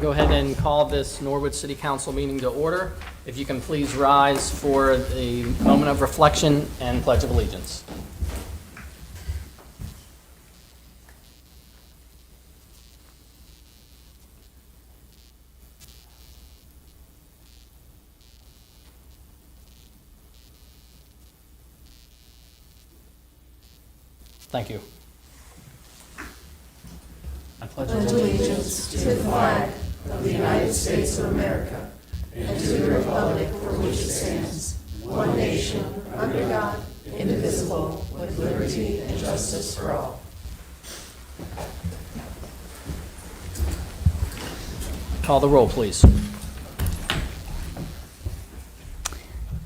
Go ahead and call this Norwood City Council meeting to order. If you can please rise for the moment of reflection and Pledge of Allegiance. Thank you. I pledge allegiance to the flag of the United States of America and to the republic for which it stands, one nation, under God, indivisible, with liberty and justice for all. Call the roll, please.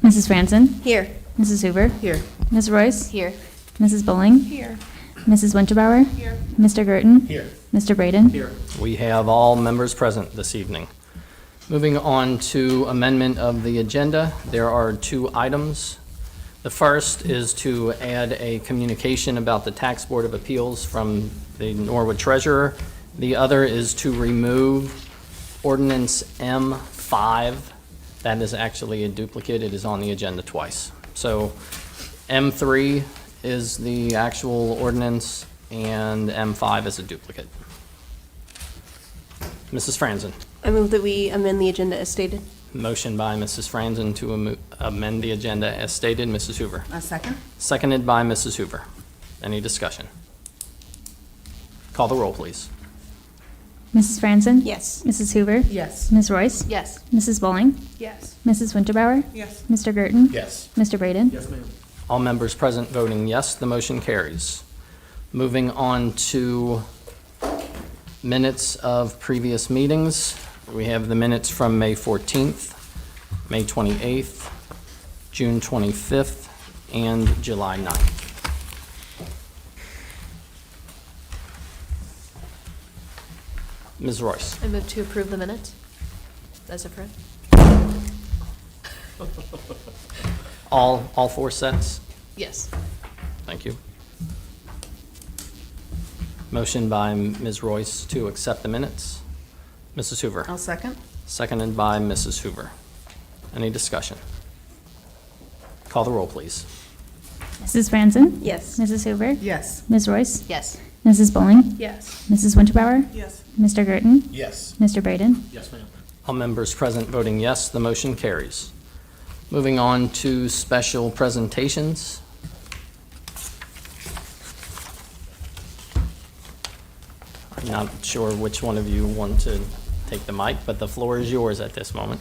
Mrs. Franzen? Here. Mrs. Hoover? Here. Ms. Royce? Here. Mrs. Bowling? Here. Mrs. Winterbauer? Here. Mr. Girton? Here. Mr. Braden? Here. We have all members present this evening. Moving on to amendment of the agenda, there are two items. The first is to add a communication about the Tax Board of Appeals from the Norwood Treasurer. The other is to remove Ordinance M5. That is actually a duplicate. It is on the agenda twice. So M3 is the actual ordinance, and M5 is a duplicate. Mrs. Franzen. I move that we amend the agenda as stated. Motion by Mrs. Franzen to amend the agenda as stated. Mrs. Hoover. A second. Seconded by Mrs. Hoover. Any discussion? Call the roll, please. Mrs. Franzen? Yes. Mrs. Hoover? Yes. Ms. Royce? Yes. Mrs. Bowling? Yes. Mrs. Winterbauer? Yes. Mr. Girton? Yes. Mr. Braden? Yes, ma'am. All members present voting yes, the motion carries. Moving on to minutes of previous meetings. We have the minutes from May 14th, May 28th, June 25th, and July 9th. Ms. Royce. I move to approve the minutes as a friend. All four sets? Yes. Thank you. Motion by Ms. Royce to accept the minutes. Mrs. Hoover. I'll second. Seconded by Mrs. Hoover. Any discussion? Call the roll, please. Mrs. Franzen? Yes. Mrs. Hoover? Yes. Ms. Royce? Yes. Mrs. Bowling? Yes. Mrs. Winterbauer? Yes. Mr. Girton? Yes. Mr. Braden? Yes, ma'am. All members present voting yes, the motion carries. Moving on to special presentations. I'm not sure which one of you want to take the mic, but the floor is yours at this moment.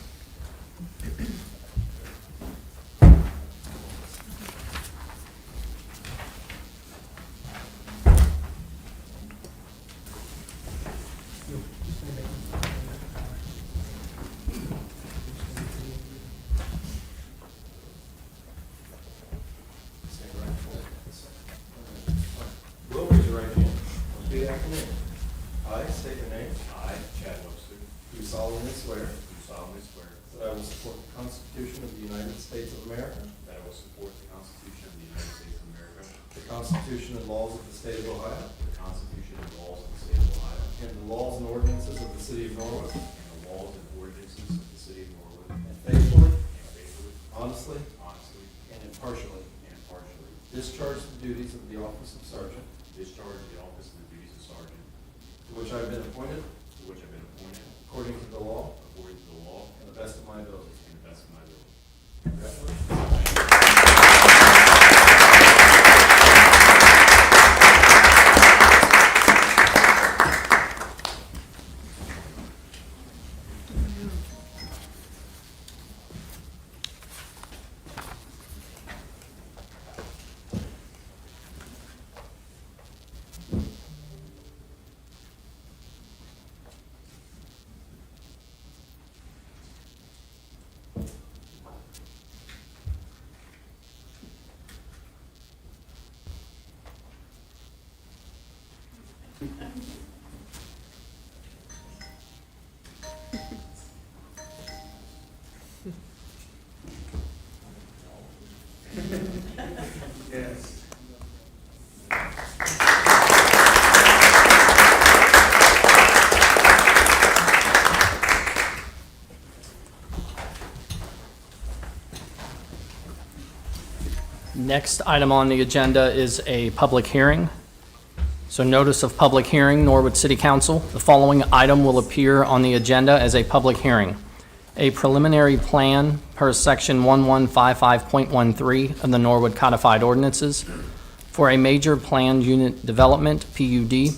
Will, raise your right hand. Repeat after me. I state your name. I, Chad Webster, Do solemnly swear do solemnly swear that I will support the Constitution of the United States of America, that I will support the Constitution of the United States of America, the Constitution and laws of the State of Ohio, the Constitution and laws of the State of Ohio, and the laws and ordinances of the City of Norwood, and the laws and ordinances of the City of Norwood, and faithfully, and faithfully, honestly, honestly, and impartially and impartially discharge the duties of the office of Sergeant, discharge the office of the duties of Sergeant, to which I have been appointed to which I've been appointed according to the law according to the law and the best of my ability. and the best of my ability. Congratulations. Yes. Next item on the agenda is a public hearing. So notice of public hearing, Norwood City Council. The following item will appear on the agenda as a public hearing. A preliminary plan per section 1155.13 of the Norwood Codified Ordinances for a major planned unit development, PUD.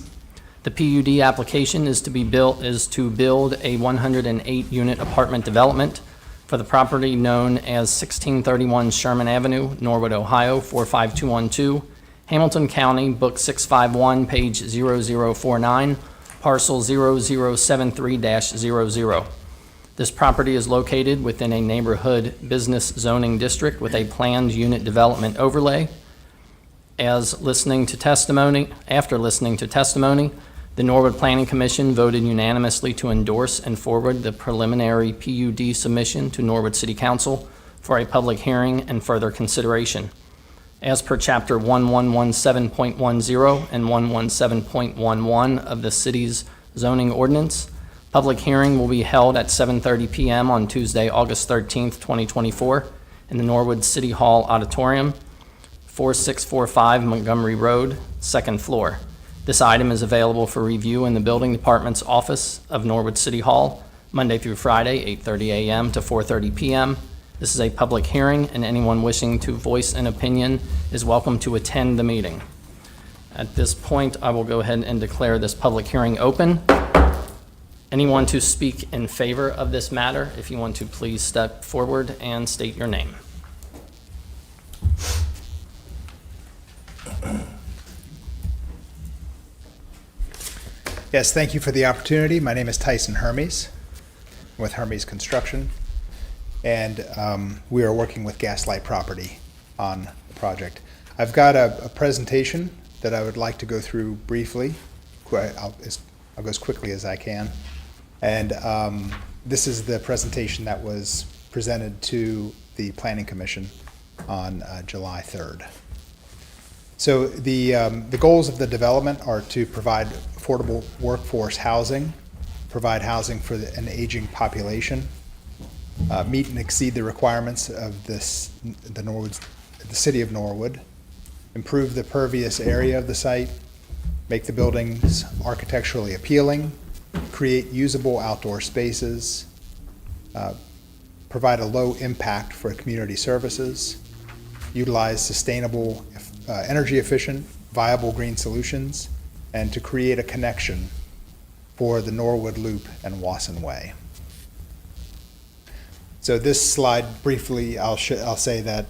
The PUD application is to build a 108-unit apartment development for the property known as 1631 Sherman Avenue, Norwood, Ohio, 45212, Hamilton County, Book 651, page 0049, parcel 0073-00. This property is located within a neighborhood business zoning district with a planned unit development overlay. After listening to testimony, the Norwood Planning Commission voted unanimously to endorse and forward the preliminary PUD submission to Norwood City Council for a public hearing and further consideration. As per Chapter 1117.10 and 117.11 of the city's zoning ordinance, public hearing will be held at 7:30 p.m. on Tuesday, August 13th, 2024, in the Norwood City Hall Auditorium, 4645 Montgomery Road, second floor. This item is available for review in the Building Department's office of Norwood City Hall, Monday through Friday, 8:30 a.m. to 4:30 p.m. This is a public hearing, and anyone wishing to voice an opinion is welcome to attend the meeting. At this point, I will go ahead and declare this public hearing open. Anyone to speak in favor of this matter, if you want to please step forward and state your name. Yes, thank you for the opportunity. My name is Tyson Hermes with Hermes Construction, and we are working with Gaslight Property on the project. I've got a presentation that I would like to go through briefly. I'll go as quickly as I can. And this is the presentation that was presented to the Planning Commission on July 3rd. So the goals of the development are to provide affordable workforce housing, provide housing for an aging population, meet and exceed the requirements of the city of Norwood, improve the pervious area of the site, make the buildings architecturally appealing, create usable outdoor spaces, provide a low impact for community services, utilize sustainable, energy efficient, viable green solutions, and to create a connection for the Norwood Loop and Wasson Way. So this slide, briefly, I'll say that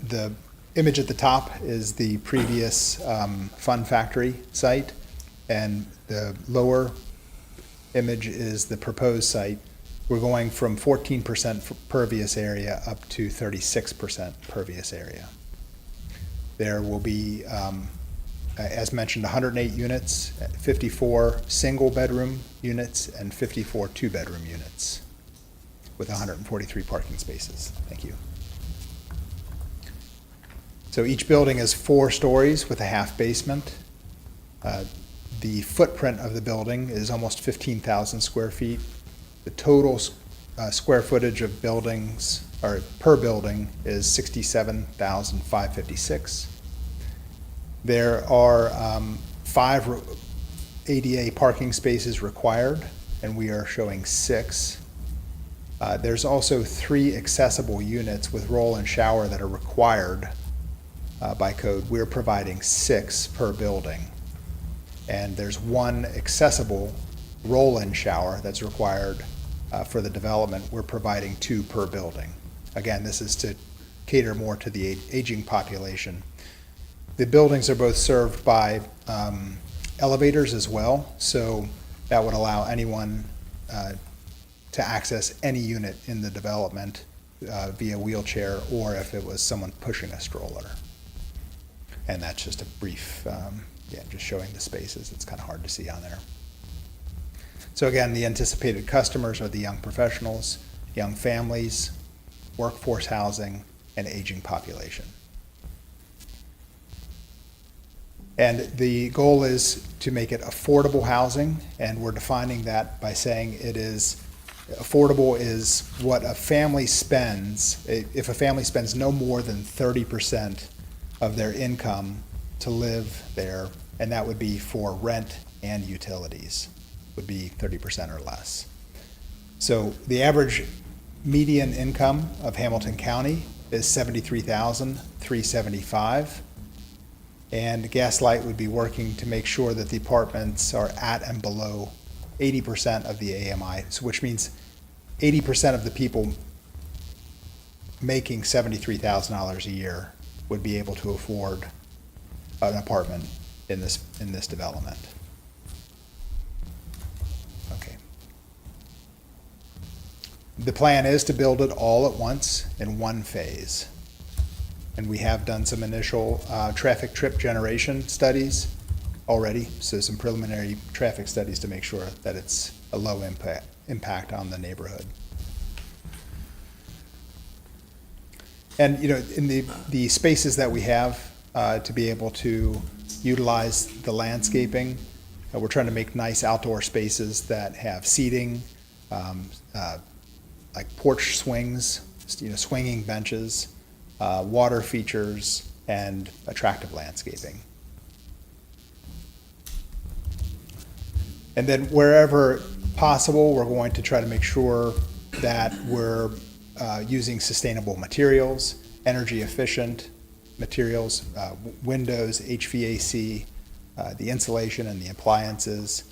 the image at the top is the previous Fun Factory site, and the lower image is the proposed site. We're going from 14% pervious area up to 36% pervious area. There will be, as mentioned, 108 units, 54 single-bedroom units, and 54 two-bedroom units, with 143 parking spaces. Thank you. So each building is 4 stories with a half basement. The footprint of the building is almost 15,000 square feet. The total square footage of buildings, or per building, is 67,556. There are 5 ADA parking spaces required, and we are showing 6. There's also 3 accessible units with roll and shower that are required by code. We're providing 6 per building. And there's 1 accessible roll-in shower that's required for the development. We're providing 2 per building. Again, this is to cater more to the aging population. The buildings are both served by elevators as well, so that would allow anyone to access any unit in the development via wheelchair, or if it was someone pushing a stroller. And that's just a brief, just showing the spaces. It's kind of hard to see on there. So again, the anticipated customers are the young professionals, young families, workforce housing, and aging population. And the goal is to make it affordable housing, and we're defining that by saying it is affordable is what a family spends, if a family spends no more than 30% of their income to live there, and that would be for rent and utilities, would be 30% or less. So the average median income of Hamilton County is $73,375. And Gaslight would be working to make sure that the apartments are at and below 80% of the AMI, so which means 80% of the people making $73,000 a year would be able to afford an apartment in this development. Okay. The plan is to build it all at once in one phase. And we have done some initial traffic trip generation studies already, so some preliminary traffic studies to make sure that it's a low impact on the neighborhood. And, you know, in the spaces that we have to be able to utilize the landscaping, we're trying to make nice outdoor spaces that have seating, like porch swings, you know, swinging benches, water features, and attractive landscaping. And then wherever possible, we're going to try to make sure that we're using sustainable materials, energy efficient materials, windows, HVAC, the insulation and the appliances.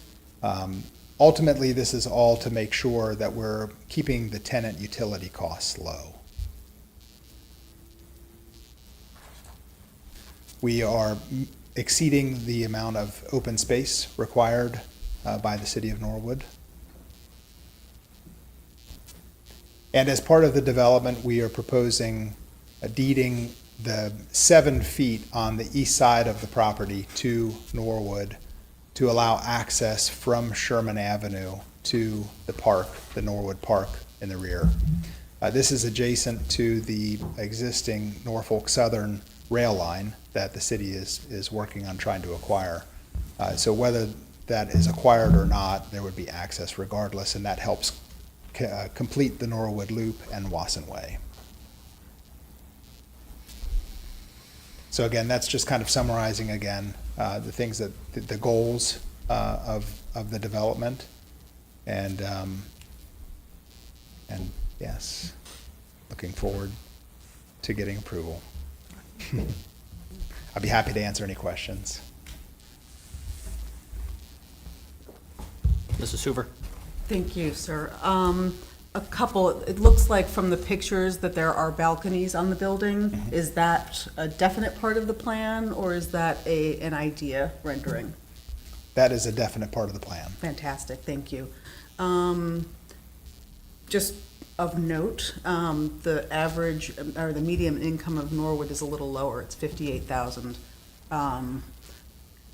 Ultimately, this is all to make sure that we're keeping the tenant utility costs low. We are exceeding the amount of open space required by the city of Norwood. And as part of the development, we are proposing deeding the 7 feet on the east side of the property to Norwood to allow access from Sherman Avenue to the park, the Norwood Park in the rear. This is adjacent to the existing Norfolk Southern rail line that the city is working on trying to acquire. So whether that is acquired or not, there would be access regardless, and that helps complete the Norwood Loop and Wasson Way. So again, that's just kind of summarizing again the things that the goals of the development, and yes, looking forward to getting approval. I'd be happy to answer any questions. Mrs. Hoover? Thank you, sir. A couple, it looks like from the pictures that there are balconies on the building. Mm-hmm. Is that a definite part of the plan, or is that an idea rendering? That is a definite part of the plan. Fantastic, thank you. Just of note, the average, or the median income of Norwood is a little lower, it's 58,000. And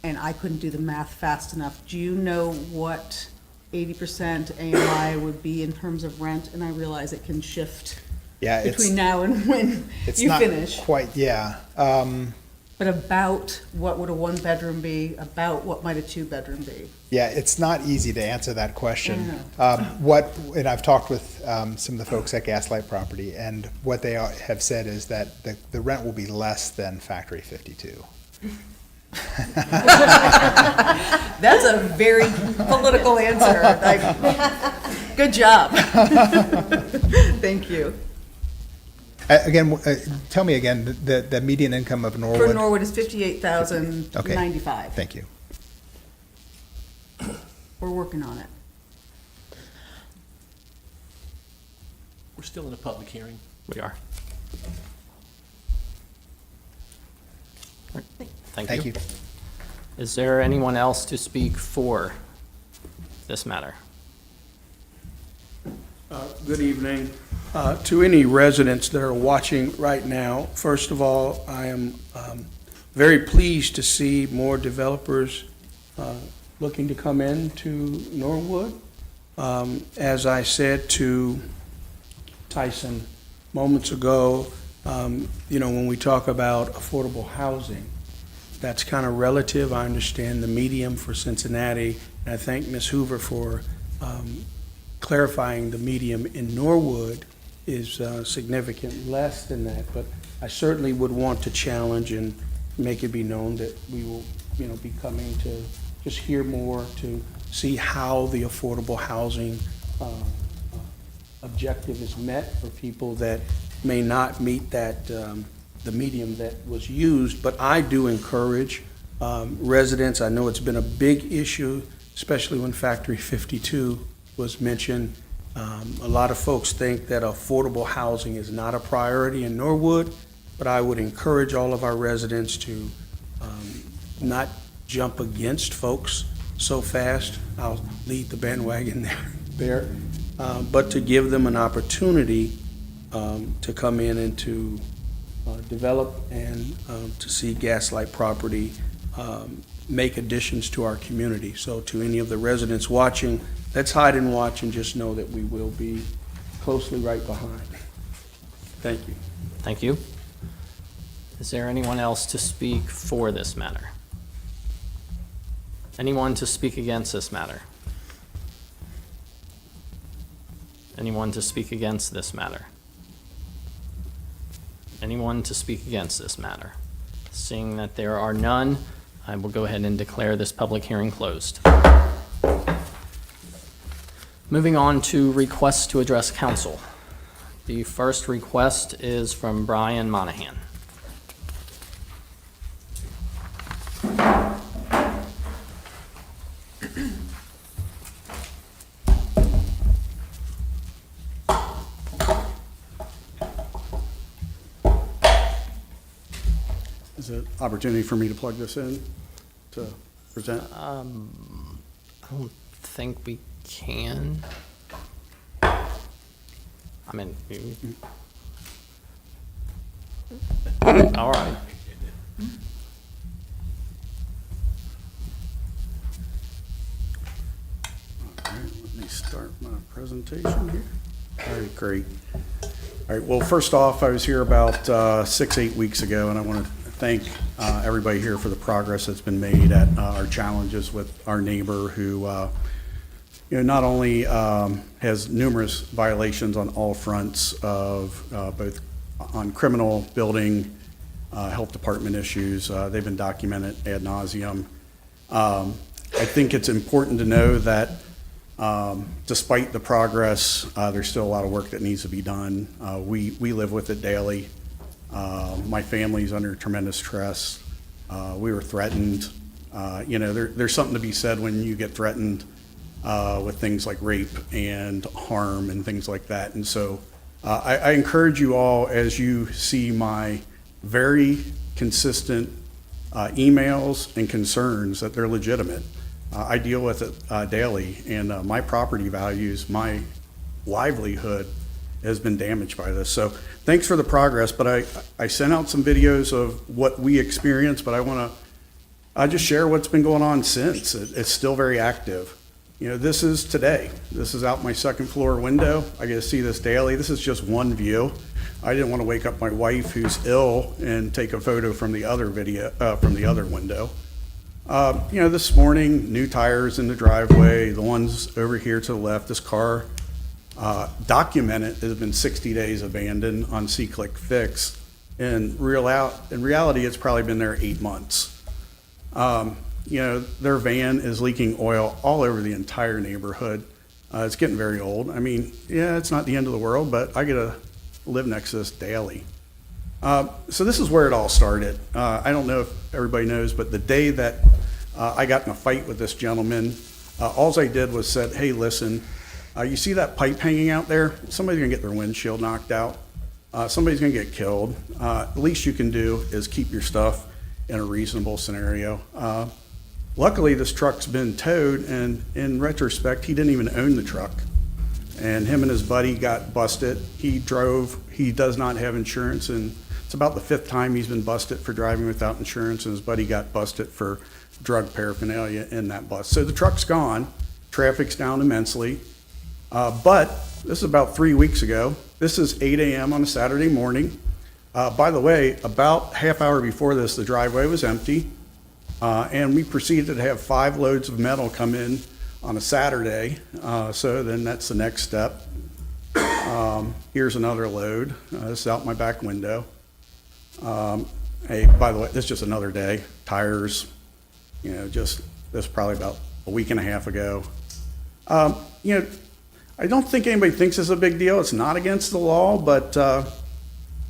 I couldn't do the math fast enough. Do you know what 80% AMI would be in terms of rent? And I realize it can shift between now and when it's you not finish. Quite, yeah. But about what would a 1-bedroom be? About what might a 2-bedroom be? Yeah, it's not easy to answer that question. I And I've talked with some of the folks at Gaslight Property, and what they have said is that the rent will be less than Factory 52. That's a very political answer. Good job. Thank you. Again, tell me again, the median income of Norwood? For Norwood is 58,095. Okay, thank you. We're working on it. We're still in a public hearing. We are. All right, Thank you. Is there anyone else to speak for this matter? Good evening. To any residents that are watching right now, first of all, I am very pleased to see more developers looking to come into Norwood. As I said to Tyson moments ago, when we talk about affordable housing, that's kind of relative. I understand the medium for Cincinnati, and I thank Ms. Hoover for clarifying the medium in Norwood is significant less than that, but I certainly would want to challenge and make it be known that we will, be coming to just hear more, to see how the affordable housing objective is met for people that may not meet that, the medium that was used. But I do encourage residents, I know it's been a big issue, especially when Factory 52 was mentioned. A lot of folks think that affordable housing is not a priority in Norwood, but I would encourage all of our residents to not jump against folks so fast. I'll lead the bandwagon there. But to give them an opportunity to come in and to develop and to see Gaslight property make additions to our community. So to any of the residents watching, let's hide and watch and just know that we will be closely right behind. Thank you. Thank you. Is there anyone else to speak for this matter? Anyone to speak against this matter? Anyone to speak against this matter? Anyone to speak against this matter? Seeing that there are none, I will go ahead and declare this public hearing closed. Moving on to requests to address council. The first request is from Brian Monahan. Is it opportunity for me to plug this in to present? I don't think we can. I mean, all right. All right, let me start my presentation here. All right, great. All right, well, first off, I was here about 6-8 weeks ago, and I want to thank everybody here for the progress that's been made at our challenges with our neighbor who not only has numerous violations on all fronts of both on criminal, building, health department issues. They've been documented ad nauseum. I think it's important to know that despite the progress, there's still a lot of work that needs to be done. We live with it daily. My family's under tremendous stress. We were threatened. There's something to be said when you get threatened with things like rape and harm and things like that. And so I encourage you all, as you see my very consistent emails and concerns, that they're legitimate. I deal with it daily, and my property values, my livelihood has been damaged by this. So thanks for the progress, but I sent out some videos of what we experienced, but I just share what's been going on since. It's still very active. This is today. This is out my second floor window. I get to see this daily. This is just one view. I didn't want to wake up my wife, who's ill, and take a photo from the other window. This morning, new tires in the driveway, the ones over here to the left, this car, documented, has been 60 days abandoned on C-Click Fix. In reality, it's probably been there 8 months. Their van is leaking oil all over the entire neighborhood. It's getting very old. I mean, yeah, it's not the end of the world, but I get to live next to this daily. So this is where it all started. I don't know if everybody knows, but the day that I got in a fight with this gentleman, all I did was said, hey, listen, you see that pipe hanging out there? Somebody's gonna get their windshield knocked out. Somebody's gonna get killed. The least you can do is keep your stuff in a reasonable scenario. Luckily, this truck's been towed, and in retrospect, he didn't even own the truck. And him and his buddy got busted. He does not have insurance, and it's about the 5th time he's been busted for driving without insurance, and his buddy got busted for drug paraphernalia in that bus. So the truck's gone, traffic's down immensely. But this is about 3 weeks ago. This is 8 a.m. on a Saturday morning. By the way, about half hour before this, the driveway was empty, and we proceeded to have 5 loads of metal come in on a Saturday. So then that's the next step. Here's another load. This is out my back window. Hey, by the way, this is just another day. Tires, just this is probably about a week and a half ago. I don't think anybody thinks it's a big deal. It's not against the law, but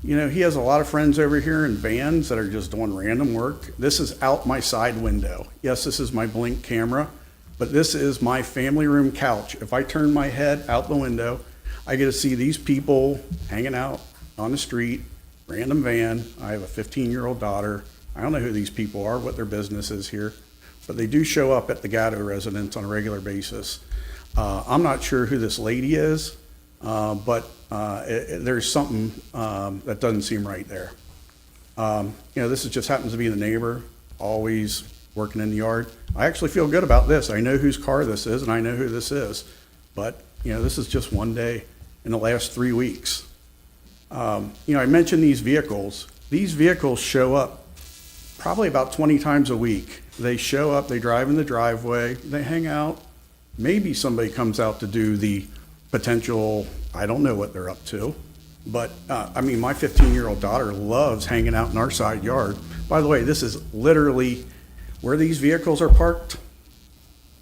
he has a lot of friends over here in vans that are just doing random work. This is out my side window. Yes, this is my Blink camera, but this is my family room couch. If I turn my head out the window, I get to see these people hanging out on the street, random van. I have a 15-year-old daughter. I don't know who these people are, what their business is here, but they do show up at the Gatto residence on a regular basis. I'm not sure who this lady is, but there's something that doesn't seem right there. This just happens to be the neighbor, always working in the yard. I actually feel good about this. I know whose car this is, and I know who this is. But, this is just one day in the last 3 weeks. I mentioned these vehicles. These vehicles show up probably about 20 times a week. They show up, they drive in the driveway, they hang out. Maybe somebody comes out to do the potential, I don't know what they're up to. But, my 15-year-old daughter loves hanging out in our side yard. By the way, this is literally where these vehicles are parked.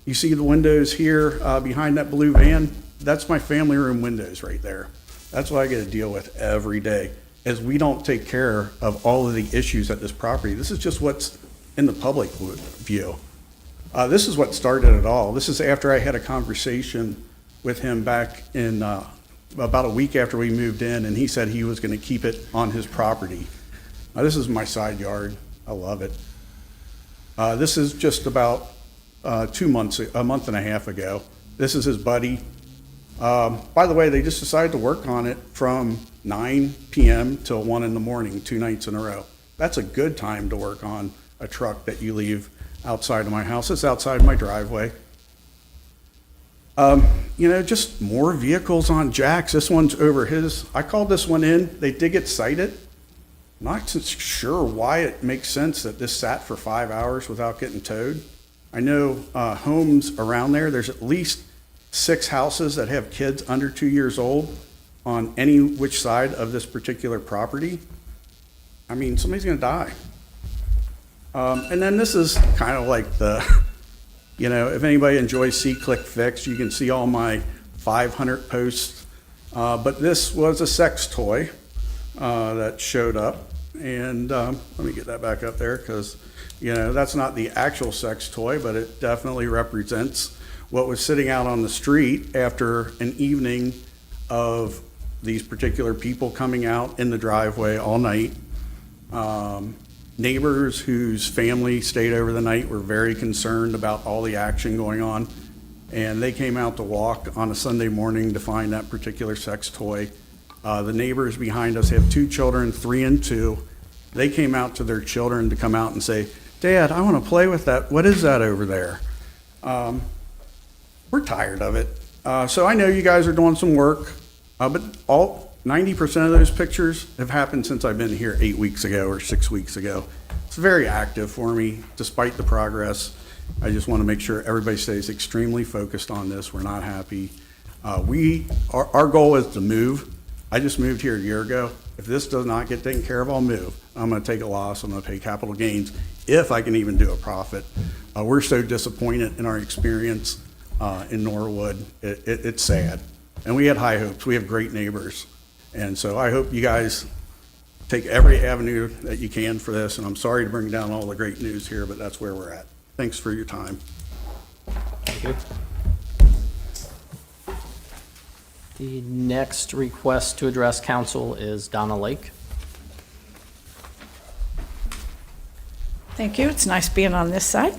You see the windows here behind that blue van? That's my family room windows right there. That's what I get to deal with every day, as we don't take care of all of the issues at this property. This is just what's in the public view. This is what started it all. This is after I had a conversation with him back in about a week after we moved in, and he said he was going to keep it on his property. This is my side yard. I love it. This is just about a month and a half ago. This is his buddy. By the way, they just decided to work on it from 9 p.m. till 1 in the morning, 2 nights in a row. That's a good time to work on a truck that you leave outside of my house. It's outside my driveway. Just more vehicles on jacks. This one's over his. I called this one in. They did get cited. Not sure why it makes sense that this sat for 5 hours without getting towed. I know homes around there's at least 6 houses that have kids under 2 years old on any which side of this particular property. Somebody's going to die. And then this is kind of like if anybody enjoys See, Click, Fix, you can see all my 500 posts. But this was a sex toy that showed up. And let me get that back up there because, that's not the actual sex toy, but it definitely represents what was sitting out on the street after an evening of these particular people coming out in the driveway all night. Neighbors whose family stayed over the night were very concerned about all the action going on, and they came out to walk on a Sunday morning to find that particular sex toy. The neighbors behind us have 2 children, 3 and 2. They came out to their children to come out and say, "Dad, I want to play with that. What is that over there?" We're tired of it. So I know you guys are doing some work, but 90% of those pictures have happened since I've been here 8 weeks ago or 6 weeks ago. It's very active for me, despite the progress. I just want to make sure everybody stays extremely focused on this. We're not happy. Our goal is to move. I just moved here a year ago. If this does not get taken care of, I'll move. I'm going to take a loss. I'm going to pay capital gains if I can even do a profit. We're so disappointed in our experience in Norwood. It's sad. And we had high hopes. We have great neighbors. And so I hope you guys take every avenue that you can for this. And I'm sorry to bring down all the great news here, but that's where we're at. Thanks for your time. Thank you. The next request to address council is Donna Lake. Thank you. It's nice being on this side.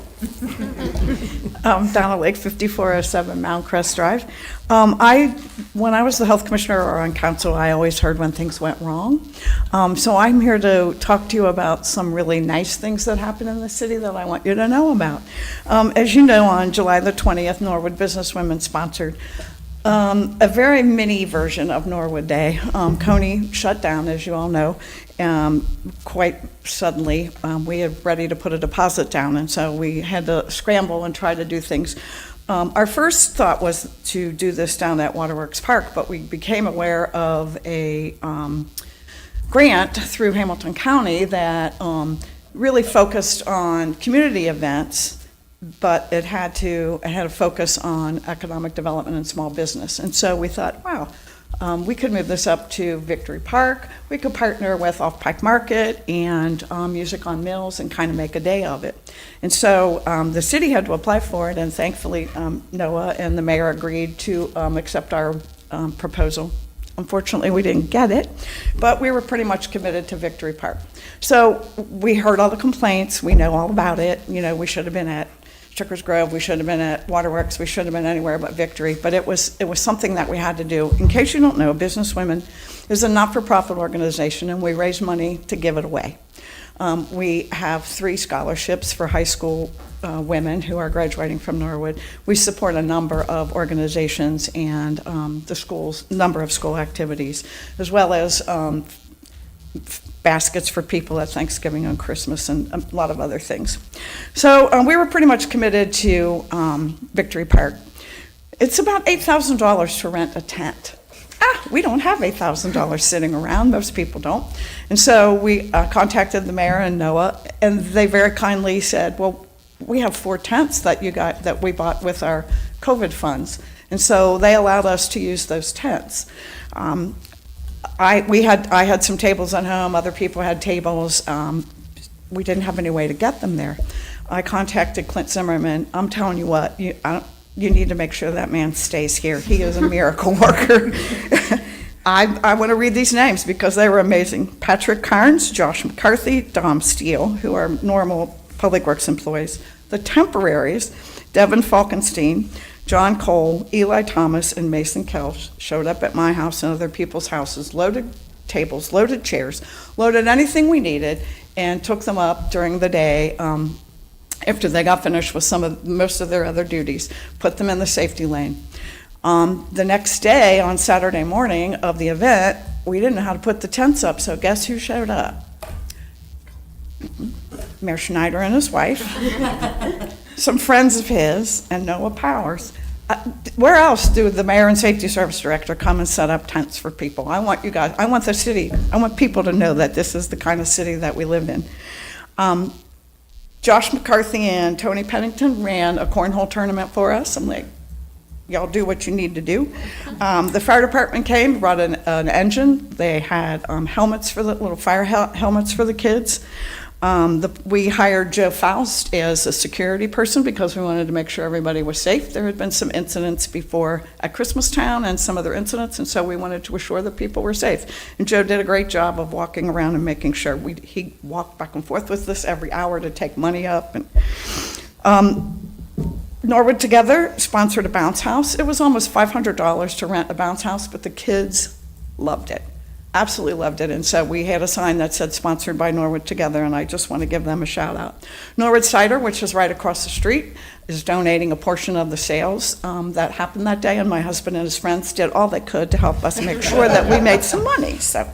Donna Lake, 5407 Mount Crest Drive. When I was the health commissioner or on council, I always heard when things went wrong. So I'm here to talk to you about some really nice things that happen in the city that I want you to know about. As you know, on July the 20th, Norwood Businesswomen sponsored a very mini version of Norwood Day. Coney shut down, as you all know, quite suddenly. We had ready to put a deposit down, and so we had to scramble and try to do things. Our first thought was to do this down at Waterworks Park, but we became aware of a grant through Hamilton County that really focused on community events, but it had a focus on economic development and small business. And so we thought, wow, we could move this up to Victory Park. We could partner with Off Pike Market and Music on Mills and kind of make a day of it. And so the city had to apply for it, and thankfully Noah and the mayor agreed to accept our proposal. Unfortunately, we didn't get it, but we were pretty much committed to Victory Park. So we heard all the complaints. We know all about it. You know, we should have been at Strickers Grove. We should have been at Waterworks. We should have been anywhere but Victory. But it was something that we had to do. In case you don't know, Business Women is a not-for-profit organization, and we raise money to give it away. We have 3 scholarships for high school women who are graduating from Norwood. We support a number of organizations and number of school activities, as well as baskets for people at Thanksgiving and Christmas and a lot of other things. So we were pretty much committed to Victory Park. It's about $8,000 to rent a tent. We don't have $8,000 sitting around. Most people don't. And so we contacted the mayor and Noah, and they very kindly said, well, we have 4 tents that we bought with our COVID funds. And so they allowed us to use those tents. I had some tables at home. Other people had tables. We didn't have any way to get them there. I contacted Clint Zimmerman. I'm telling you what, you need to make sure that man stays here. He is a miracle worker. I want to read these names because they were amazing. Patrick Carnes, Josh McCarthy, Dom Steele, who are normal Public Works employees. The temporaries, Devin Falkenstein, John Cole, Eli Thomas, and Mason Kelch showed up at my house and other people's houses, loaded tables, loaded chairs, loaded anything we needed, and took them up during the day after they got finished with most of their other duties, put them in the safety lane. The next day, on Saturday morning of the event, we didn't know how to put the tents up, so guess who showed up? Mayor Schneider and his wife, some friends of his, and Noah Powers. Where else do the mayor and safety service director come and set up tents for people? I want the city, I want people to know that this is the kind of city that we live in. Josh McCarthy and Tony Pennington ran a cornhole tournament for us. I'm like, y'all do what you need to do. The fire department came, brought an engine. They had helmets for the little fire helmets for the kids. We hired Joe Faust as a security person because we wanted to make sure everybody was safe. There had been some incidents before at Christmastown and some other incidents, and so we wanted to assure that people were safe. And Joe did a great job of walking around and making sure. He walked back and forth with us every hour to take money up. And Norwood Together sponsored a bounce house. It was almost $500 to rent a bounce house, but the kids loved it. Absolutely loved it. And so we had a sign that said sponsored by Norwood Together, and I just want to give them a shout out. Norwood Cider, which is right across the street, is donating a portion of the sales that happened that day, and my husband and his friends did all they could to help us make sure that we made some money. So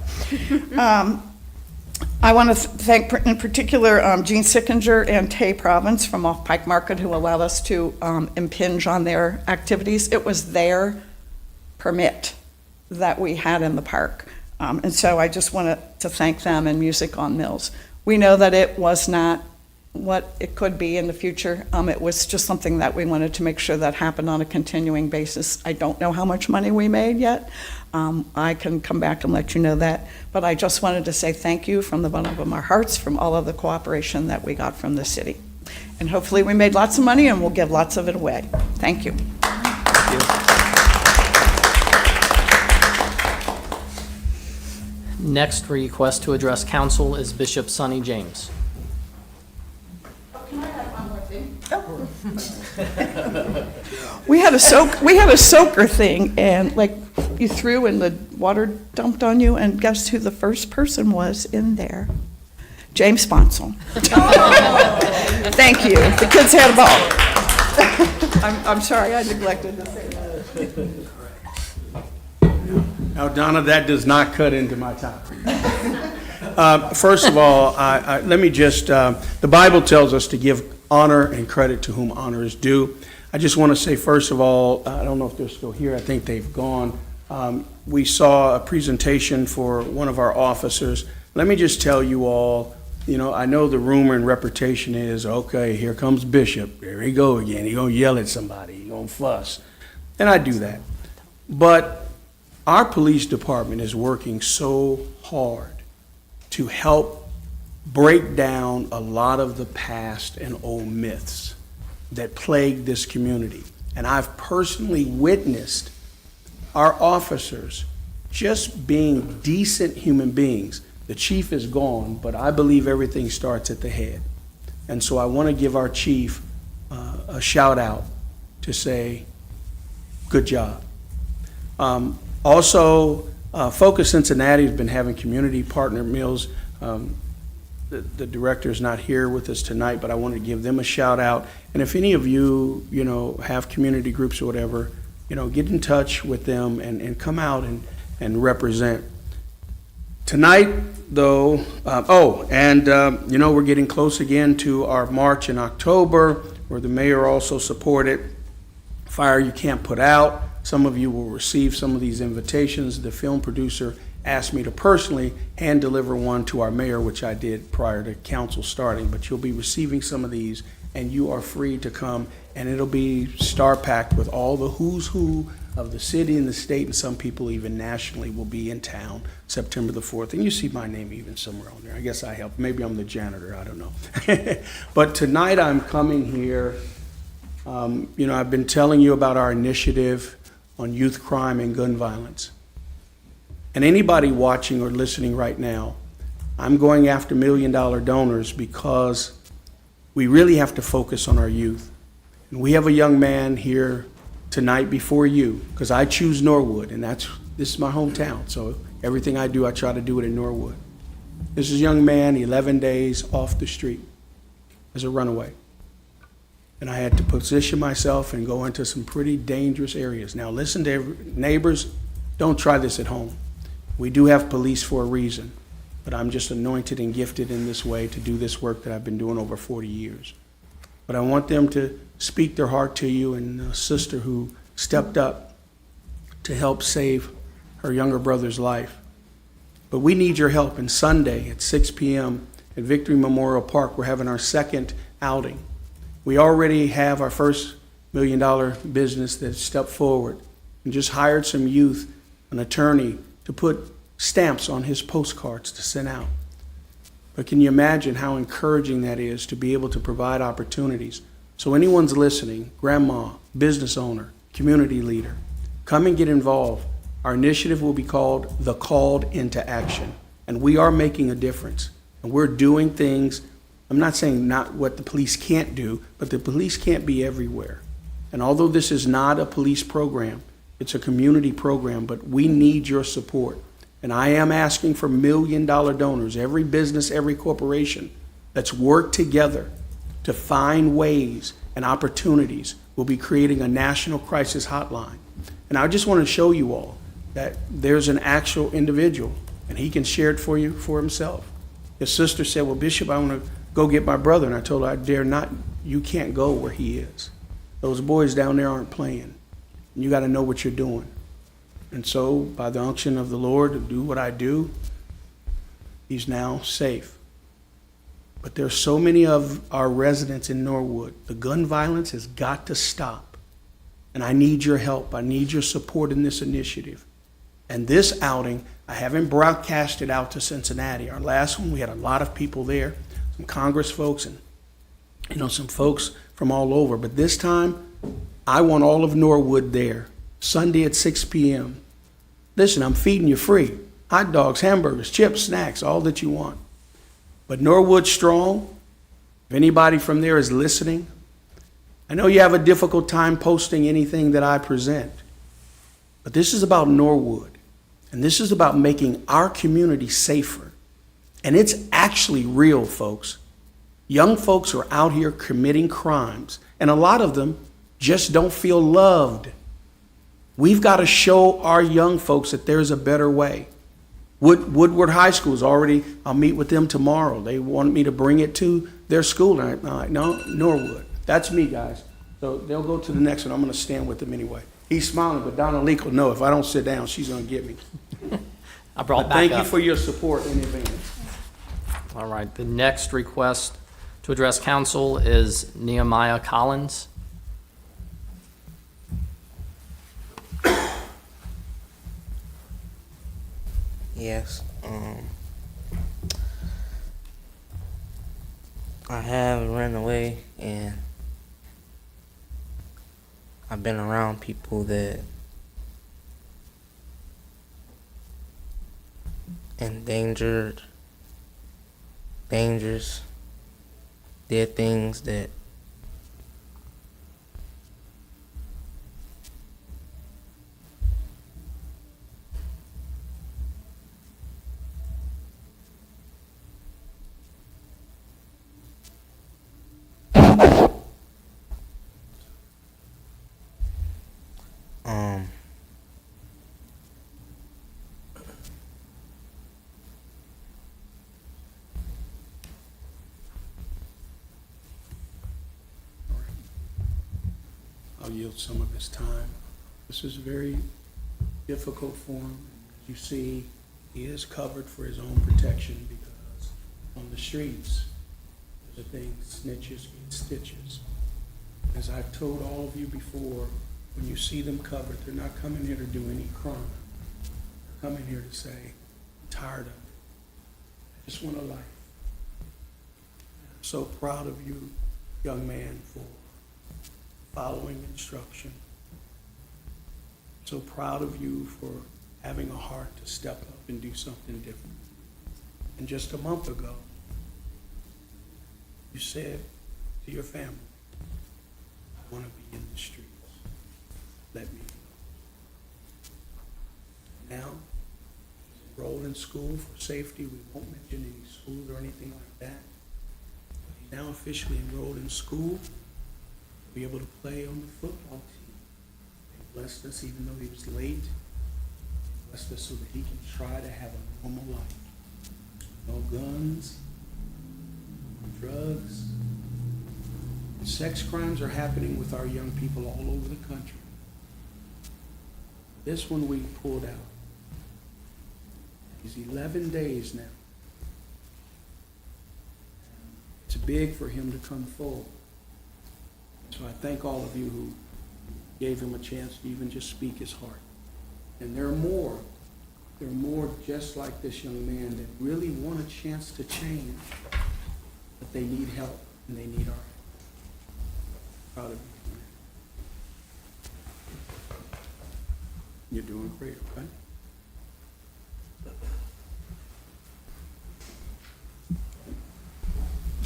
I want to thank in particular Gene Sickinger and Tay Province from Off Pike Market who allowed us to impinge on their activities. It was their permit that we had in the park. And so I just wanted to thank them and Music on Mills. We know that it was not what it could be in the future. It was just something that we wanted to make sure that happened on a continuing basis. I don't know how much money we made yet. I can come back and let you know that. But I just wanted to say thank you from the bottom of our hearts from all of the cooperation that we got from the city. And hopefully we made lots of money and we'll give lots of it away. Thank you. Thank you. Next request to address council is Bishop Sonny James. Can I have one more thing? We had a soaker thing, and like you threw and the water dumped on you, and guess who the first person was in there? James Sponsel. Thank you. The kids had a ball. I'm sorry I neglected to say that. Now, Donna, that does not cut into my time. First of all, let me just, the Bible tells us to give honor and credit to whom honor is due. I just want to say, first of all, I don't know if they're still here. I think they've gone. We saw a presentation for one of our officers. Let me just tell you all, I know the rumor and reputation is, okay, here comes Bishop. There he go again. He gonna yell at somebody. He gonna fuss. And I do that. But our police department is working so hard to help break down a lot of the past and old myths that plague this community. And I've personally witnessed our officers just being decent human beings. The chief is gone, but I believe everything starts at the head. And so I want to give our chief a shout out to say, good job. Also, Focus Cincinnati has been having community partner meals. The director is not here with us tonight, but I want to give them a shout out. And if any of you, have community groups or whatever, get in touch with them and come out and represent. Tonight, though, we're getting close again to our March in October, where the mayor also supported Fire You Can't Put Out. Some of you will receive some of these invitations. The film producer asked me to personally hand deliver one to our mayor, which I did prior to council starting, but you'll be receiving some of these, and you are free to come, and it'll be star-packed with all the who's who of the city and the state, and some people even nationally will be in town September the 4th. And you see my name even somewhere on there. I guess I help. Maybe I'm the janitor. I don't know. But tonight I'm coming here. I've been telling you about our initiative on youth crime and gun violence. And anybody watching or listening right now, I'm going after $1 million donors because we really have to focus on our youth. And we have a young man here tonight before you, because I choose Norwood, and this is my hometown, so everything I do, I try to do it in Norwood. This is a young man, 11 days off the street as a runaway. And I had to position myself and go into some pretty dangerous areas. Now listen to neighbors, don't try this at home. We do have police for a reason, but I'm just anointed and gifted in this way to do this work that I've been doing over 40 years. But I want them to speak their heart to you, and a sister who stepped up to help save her younger brother's life. But we need your help. And Sunday at 6 p.m. at Victory Memorial Park, we're having our second outing. We already have our first $1 million business that stepped forward and just hired some youth, an attorney, to put stamps on his postcards to send out. But can you imagine how encouraging that is to be able to provide opportunities? So anyone's listening, grandma, business owner, community leader, come and get involved. Our initiative will be called The Called into Action. And we are making a difference. And we're doing things, I'm not saying not what the police can't do, but the police can't be everywhere. And although this is not a police program, it's a community program, but we need your support. And I am asking for $1 million donors, every business, every corporation. Let's work together to find ways and opportunities. We'll be creating a national crisis hotline. And I just want to show you all that there's an actual individual, and he can share it for you for himself. His sister said, well, Bishop, I want to go get my brother. And I told her, I dare not. You can't go where he is. Those boys down there aren't playing. And you got to know what you're doing. And so, by the unction of the Lord to do what I do, he's now safe. But there's so many of our residents in Norwood. The gun violence has got to stop. And I need your help. I need your support in this initiative. And this outing, I haven't broadcast it out to Cincinnati. Our last one, we had a lot of people there, some Congress folks and some folks from all over. But this time, I want all of Norwood there, Sunday at 6 p.m. Listen, I'm feeding you free. Hot dogs, hamburgers, chips, snacks, all that you want. But Norwood strong. If anybody from there is listening, I know you have a difficult time posting anything that I present, but this is about Norwood, and this is about making our community safer. And it's actually real, folks. Young folks are out here committing crimes, and a lot of them just don't feel loved. We've got to show our young folks that there's a better way. Woodward High School is already, I'll meet with them tomorrow. They want me to bring it to their school. And I'm like, no, Norwood. That's me, guys. So they'll go to the next one. I'm going to stand with them anyway. He's smiling, but Donna Leak will know if I don't sit down, she's going to get me. I brought But back thank you up. for your support in advance. All right, the next request to address council is Nehemiah Collins. Yes. I have run away and I've been around people that dangerous, did things that um I'll yield some of his time. This is very difficult for him. As you see, he is covered for his own protection because on the streets, there's a thing, snitches get stitches. As I've told all of you before, when you see them covered, they're not coming here to do any crime. They're coming here to say, I'm tired of it. I just want a life. I'm so proud of you, young man, for following instruction. So proud of you for having a heart to step up and do something different. And just a month ago, you said to your family, I want to be in the streets. Let me know. Now, he's enrolled in school for safety. We won't mention any schools or anything like that. He's now officially enrolled in school. Be able to play on the football team. They blessed us even though he was late. They blessed us so that he can try to have a normal life. No guns, no drugs. Sex crimes are happening with our young people all over the country. This one we pulled out. He's 11 days now. It's big for him to come forward. So I thank all of you who gave him a chance to even just speak his heart. And there are more just like this young man that really want a chance to change, but they need help and they need our help. Proud of you. You're doing great, okay?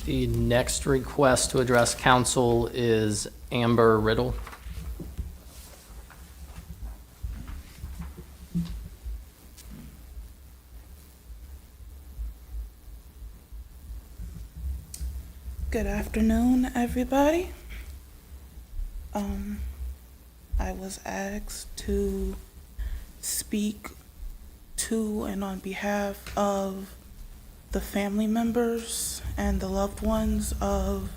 The next request to address council is Amber Riddle. Good afternoon, everybody. I was asked to speak to and on behalf of the family members and the loved ones of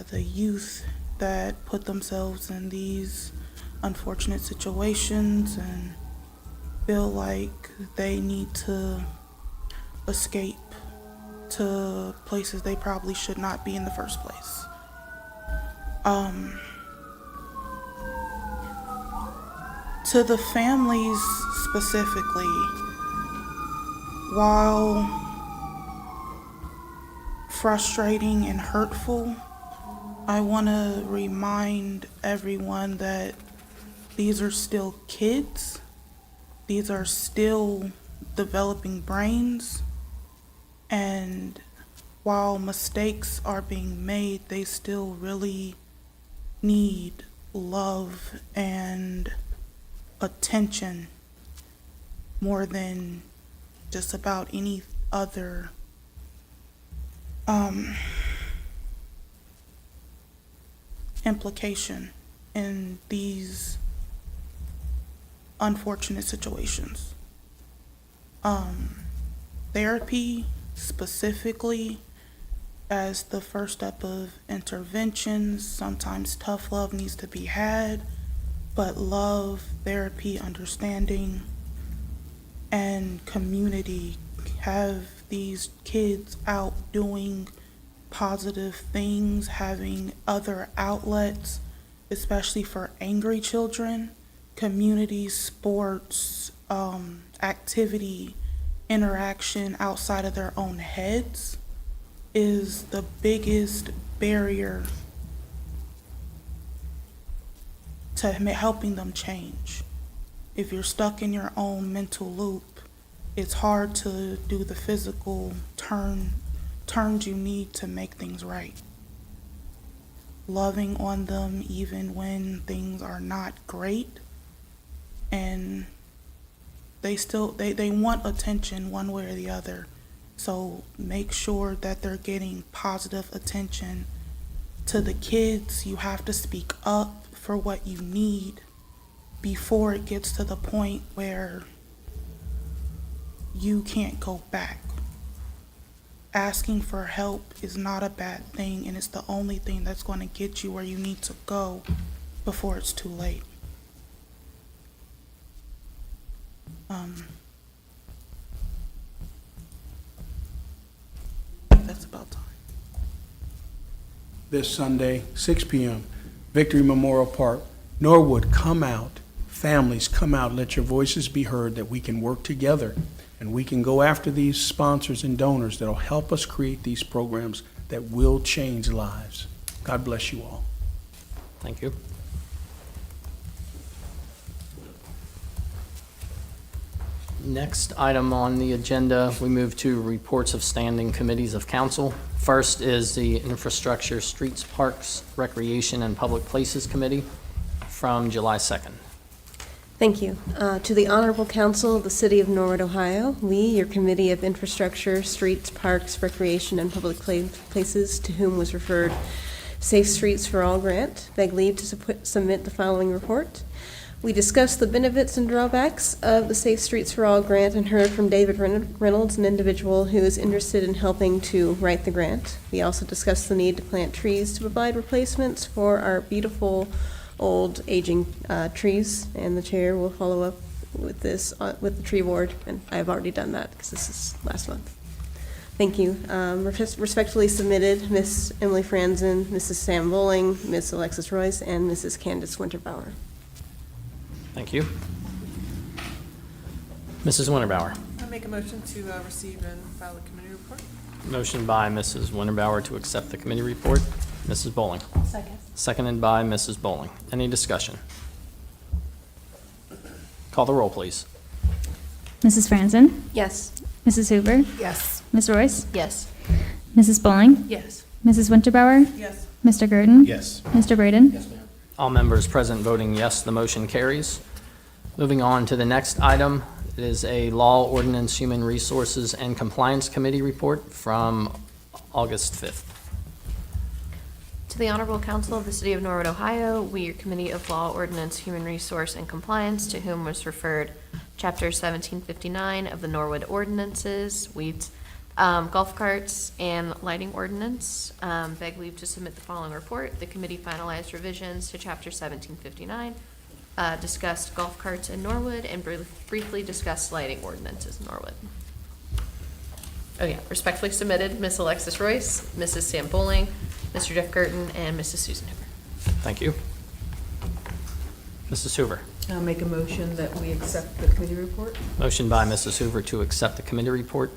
the youth that put themselves in these unfortunate situations and feel like they need to escape to places they probably should not be in the first place. To the families specifically, while frustrating and hurtful, I want to remind everyone that these are still kids. These are still developing brains. And while mistakes are being made, they still really need love and attention more than just about any other implication in these unfortunate situations. Therapy specifically as the first step of interventions. Sometimes tough love needs to be had, but love, therapy, understanding, and community have these kids out doing positive things, having other outlets, especially for angry children, community, sports, activity, interaction outside of their own heads is the biggest barrier to helping them change. If you're stuck in your own mental loop, it's hard to do the physical turns you need to make things right. Loving on them even when things are not great, and they want attention one way or the other. So make sure that they're getting positive attention. To the kids, you have to speak up for what you need before it gets to the point where you can't go back. Asking for help is not a bad thing, and it's the only thing that's going to get you where you need to go before it's too late. That's about time. This Sunday, 6 p.m., Victory Memorial Park, Norwood, come out. Families, come out. Let your voices be heard, that we can work together and we can go after these sponsors and donors that will help us create these programs that will change lives. God bless you all. Thank you. Next item on the agenda, we move to reports of standing committees of council. First is the Infrastructure, Streets, Parks, Recreation, and Public Places Committee from July 2nd. Thank you. To the Honorable Council of the City of Norwood, Ohio, we, your Committee of Infrastructure, Streets, Parks, Recreation, and Public Places, to whom was referred Safe Streets for All grant, beg leave to submit the following report. We discussed the benefits and drawbacks of the Safe Streets for All grant and heard from David Reynolds, an individual who is interested in helping to write the grant. We also discussed the need to plant trees to provide replacements for our beautiful old aging trees, and the chair will follow up with this with the tree ward, and I have already done that because this is last month. Thank you. Respectfully submitted, Ms. Emily Franzen, Mrs. Sam Bowling, Ms. Alexis Royce, and Mrs. Candace Winterbauer. Thank you. Mrs. Winterbauer. I make a motion to receive and file the committee report. Motion by Mrs. Winterbauer to accept the committee report. Mrs. Bowling. Second. Seconded by Mrs. Bowling. Any discussion? Call the roll, please. Mrs. Franzen, Yes. Mrs. Hoover, Yes. Ms. Royce, Yes. Mrs. Bowling, Yes. Mrs. Winterbauer, Yes. Mr. Gurdon. Yes. Mr. Braden. Yes, ma'am. All members present voting yes, the motion carries. Moving on to the next item, it is a Law, Ordinance, Human Resources, and Compliance Committee report from August 5th. To the Honorable Council of the City of Norwood, Ohio, we, your Committee of Law, Ordinance, Human Resource, and Compliance, to whom was referred Chapter 1759 of the Norwood Ordinances, weeds, golf carts, and lighting ordinance. Beg leave to submit the following report. The committee finalized revisions to Chapter 1759, discussed golf carts in Norwood, and briefly discussed lighting ordinances in Norwood. Oh yeah, respectfully submitted, Ms. Alexis Royce, Mrs. Sam Bowling, Mr. Jeff Gurton, and Mrs. Susan Hoover. Thank you. Mrs. Hoover. I'll make a motion that we accept the committee report. Motion by Mrs. Hoover to accept the committee report.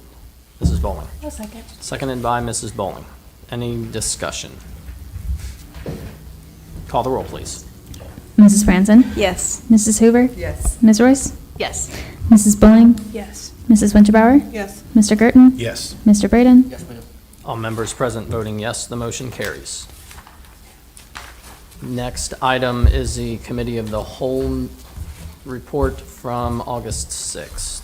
Mrs. Bowling. A second. Seconded by Mrs. Bowling. Any discussion? Call the roll, please. Mrs. Franzen, Yes. Mrs. Hoover, Yes. Ms. Royce, Yes. Mrs. Bowling, Yes. Mrs. Winterbauer, Yes. Mr. Gurton, Yes. Mr. Braden. Yes, ma'am. All members present voting yes, the motion carries. Next item is the Committee of the Whole report from August 6th.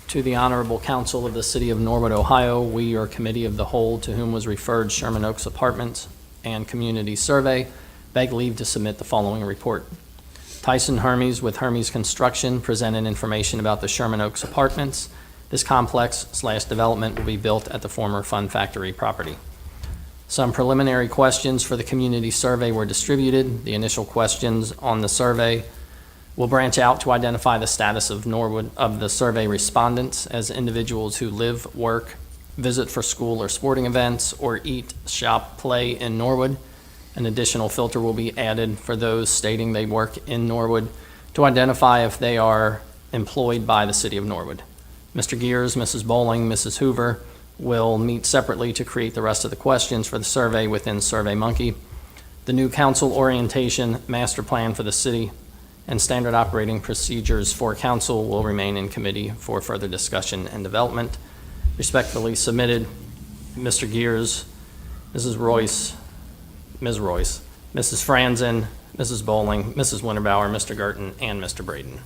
To the Honorable Council of the City of Norwood, Ohio, we, your Committee of the Whole, to whom was referred Sherman Oaks Apartments and Community Survey, beg leave to submit the following report. Tyson Hermes with Hermes Construction presented information about the Sherman Oaks Apartments. This complex/development will be built at the former Fun Factory property. Some preliminary questions for the community survey were distributed. The initial questions on the survey will branch out to identify the status of Norwood, of the survey respondents as individuals who live, work, visit for school or sporting events, or eat, shop, play in Norwood. An additional filter will be added for those stating they work in Norwood to identify if they are employed by the city of Norwood. Mr. Gears, Mrs. Bowling, Mrs. Hoover will meet separately to create the rest of the questions for the survey within SurveyMonkey. The new council orientation, master plan for the city, and standard operating procedures for council will remain in committee for further discussion and development. Respectfully submitted, Mr. Gears, Mrs. Royce, Ms. Royce, Mrs. Franzen, Mrs. Bowling, Mrs. Winterbauer, Mr. Gerton, and Mr. Braden.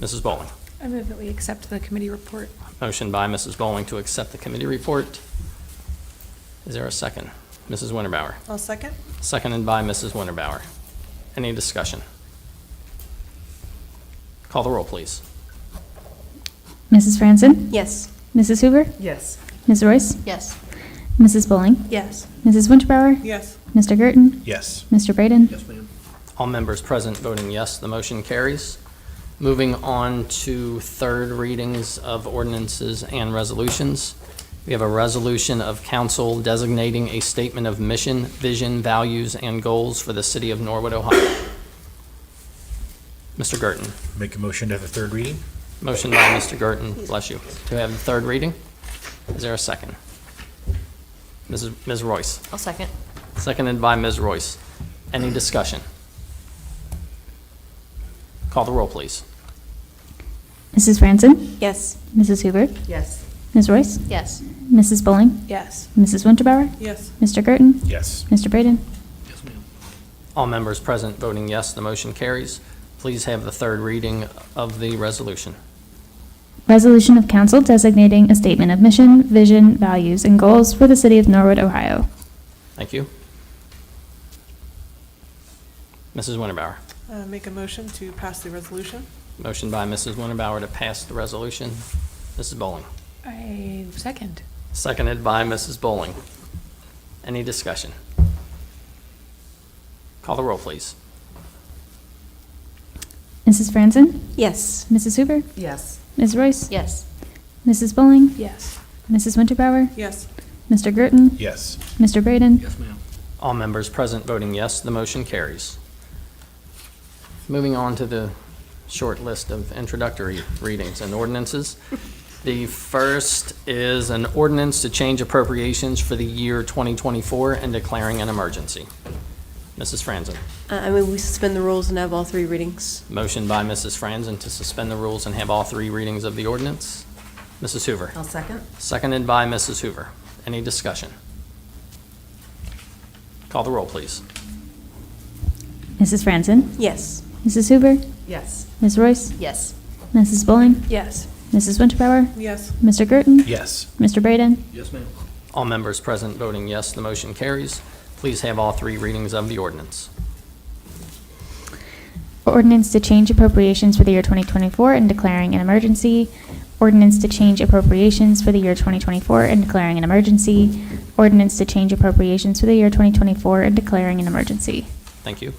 Mrs. Bowling. I move that we accept the committee report. Motion by Mrs. Bowling to accept the committee report. Is there a second? Mrs. Winterbauer. I'll second. Seconded by Mrs. Winterbauer. Any discussion? Call the roll, please. Mrs. Franzen? Yes. Mrs. Hoover? Yes. Ms. Royce? Yes. Mrs. Bowling? Yes. Mrs. Winterbauer? Yes. Mr. Gerton? Yes. Mr. Braden? Yes, ma'am. All members present voting yes, the motion carries. Moving on to third readings of ordinances and resolutions. We have a resolution of council designating a statement of mission, vision, values, and goals for the city of Norwood, Ohio. Mr. Gerton. Make a motion to have a third reading? Motion by Mr. Gerton, bless you, to have the third reading. Is there a second? Ms. Royce. I'll second. Seconded by Ms. Royce. Any discussion? Call the roll, please. Mrs. Franzen? Yes. Mrs. Hoover? Yes. Ms. Royce? Yes. Mrs. Bowling? Yes. Mrs. Winterbauer? Yes. Mr. Gerton? Yes. Mr. Braden? Yes, ma'am. All members present voting yes, the motion carries. Please have the third reading of the resolution. Resolution of council designating a statement of mission, vision, values, and goals for the city of Norwood, Ohio. Thank you. Mrs. Winterbauer. Make a motion to pass the resolution. Motion by Mrs. Winterbauer to pass the resolution. Mrs. Bowling. I second. Seconded by Mrs. Bowling. Any discussion? Call the roll, please. Mrs. Franzen? Yes. Mrs. Hoover? Yes. Ms. Royce? Yes. Mrs. Bowling? Yes. Mrs. Winterbauer? Yes. Mr. Gerton? Yes. Mr. Braden? Yes, ma'am. All members present voting yes, the motion carries. Moving on to the short list of introductory readings and ordinances. The first is an ordinance to change appropriations for the year 2024 and declaring an emergency. Mrs. Franzen. I move we suspend the rules and have all three readings. Motion by Mrs. Franzen to suspend the rules and have all three readings of the ordinance. Mrs. Hoover. I'll second. Seconded by Mrs. Hoover. Any discussion? Call the roll, please. Mrs. Franzen? Yes. Mrs. Hoover? Yes. Ms. Royce? Yes. Mrs. Bowling? Yes. Mrs. Winterbauer? Yes. Mr. Gerton? Yes. Mr. Braden? Yes, ma'am. All members present voting yes, the motion carries. Please have all three readings of the ordinance. Ordinance to change appropriations for the year 2024 and declaring an emergency. Ordinance to change appropriations for the year 2024 and declaring an emergency. Ordinance to change appropriations for the year 2024 and declaring an emergency. Thank you.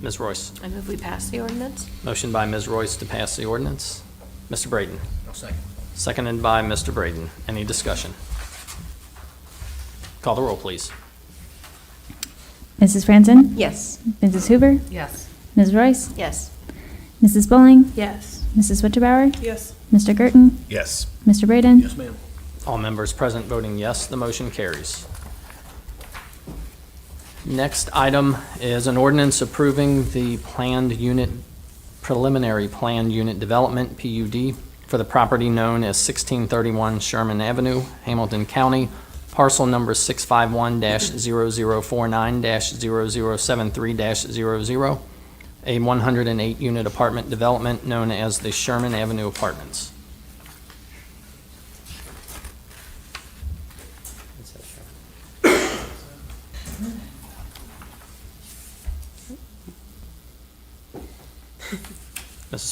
Ms. Royce. I move we pass the ordinance. Motion by Ms. Royce to pass the ordinance. Mr. Braden. I'll second. Seconded by Mr. Braden. Any discussion? Call the roll, please. Mrs. Franzen? Yes. Mrs. Hoover? Yes. Ms. Royce? Yes. Mrs. Bowling? Yes. Mrs. Winterbauer? Yes. Mr. Gerton? Yes. Mr. Braden? Yes, ma'am. All members present voting yes, the motion carries. Next item is an ordinance approving the preliminary planned unit development, PUD, for the property known as 1631 Sherman Avenue, Hamilton County, parcel number 651-0049-0073-00, a 108-unit apartment development known as the Sherman Avenue Apartments.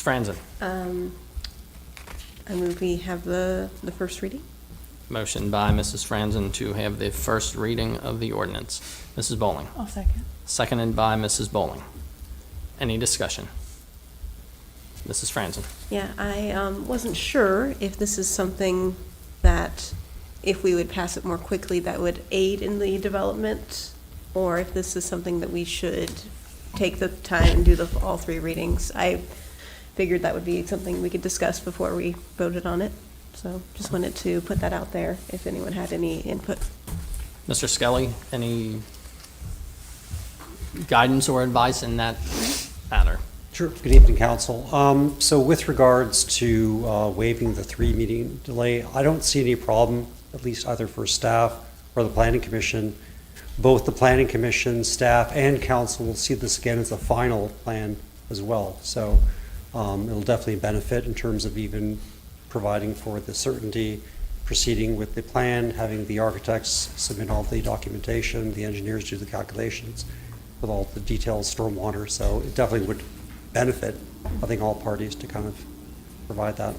Franzen. I move we have the first reading. Motion by Mrs. Franzen to have the first reading of the ordinance. Mrs. Bowling. I'll second. Seconded by Mrs. Bowling. Any discussion? Mrs. Franzen. Yeah, I wasn't sure if this is something that, if we would pass it more quickly, that would aid in the development, or if this is something that we should take the time and do all three readings. I figured that would be something we could discuss before we voted on it. So just wanted to put that out there if anyone had any input. Mr. Skelly, any guidance or advice in that matter? Sure. Good evening, Council. So with regards to waiving the 3-meeting delay, I don't see any problem, at least either for staff or the Planning Commission. Both the Planning Commission, staff, and Council will see this again as a final plan as well. So it'll definitely benefit in terms of even providing for the certainty, proceeding with the plan, having the architects submit all the documentation, the engineers do the calculations with all the detailed stormwater. So it definitely would benefit, I think, all parties to kind of provide that.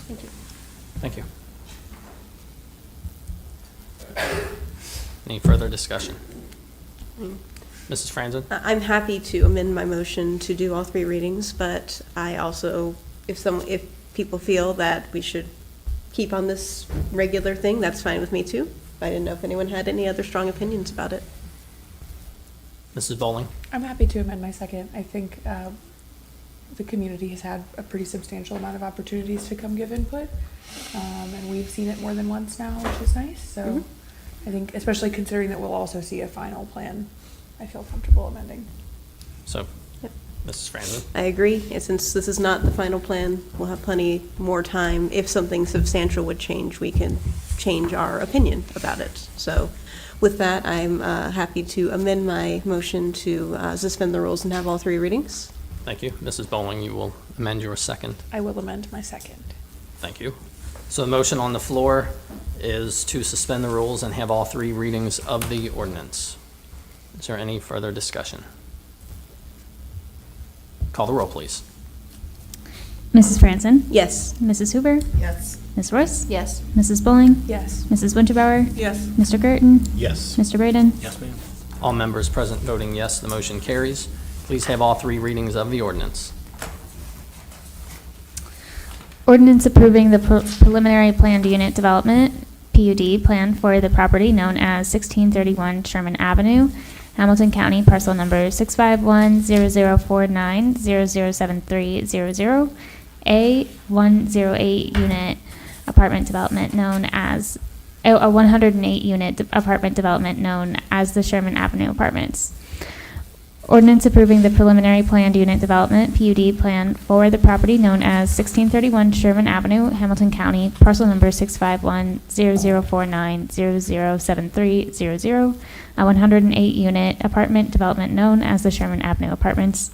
Thank you. Thank you. Any further discussion? Mrs. Franzen? I'm happy to amend my motion to do all three readings, but I also, if people feel that we should keep on this regular thing, that's fine with me too. I didn't know if anyone had any other strong opinions about it. Mrs. Bowling? I'm happy to amend my second. I think the community has had a pretty substantial amount of opportunities to come give input, and we've seen it more than once now, which is nice. So I think, especially considering that we'll also see a final plan, I feel comfortable amending. So, Mrs. Franzen? I agree. Since this is not the final plan, we'll have plenty more time. If something substantial would change, we can change our opinion about it. So with that, I'm happy to amend my motion to suspend the rules and have all three readings. Thank you. Mrs. Bowling, you will amend your second. I will amend my second. Thank you. So the motion on the floor is to suspend the rules and have all three readings of the ordinance. Is there any further discussion? Call the roll, please. Mrs. Franzen? Yes. Mrs. Hoover? Yes. Ms. Royce? Yes. Mrs. Bowling? Yes. Mrs. Winterbauer? Yes. Mr. Gerton? Yes. Mr. Braden? Yes, ma'am. All members present voting yes, the motion carries. Please have all three readings of the ordinance. Ordinance approving the preliminary planned unit development, PUD, plan for the property known as 1631 Sherman Avenue, Hamilton County, parcel number 651-0049-007300, a 108 unit apartment development known as, a 108 unit apartment development known as the Sherman Avenue Apartments. Ordinance approving the preliminary planned unit development, PUD, plan for the property known as 1631 Sherman Avenue, Hamilton County, parcel number 651-0049-007300, a 108 unit apartment development known as the Sherman Avenue Apartments.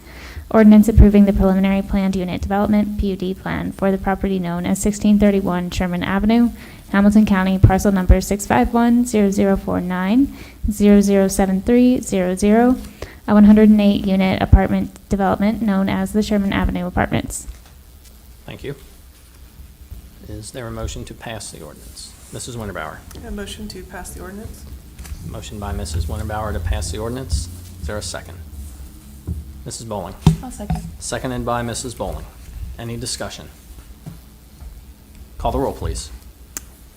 Ordinance approving the preliminary planned unit development, PUD, plan for the property known as 1631 Sherman Avenue, Hamilton County, parcel number 651-0049-007300, a 108 unit apartment development known as the Sherman Avenue Apartments. Thank you. Is there a motion to pass the ordinance? Mrs. Winterbauer? A motion to pass the ordinance? Motion by Mrs. Winterbauer to pass the ordinance. Is there a second? Mrs. Bowling? I'll second. Seconded by Mrs. Bowling. Any discussion? Call the roll, please.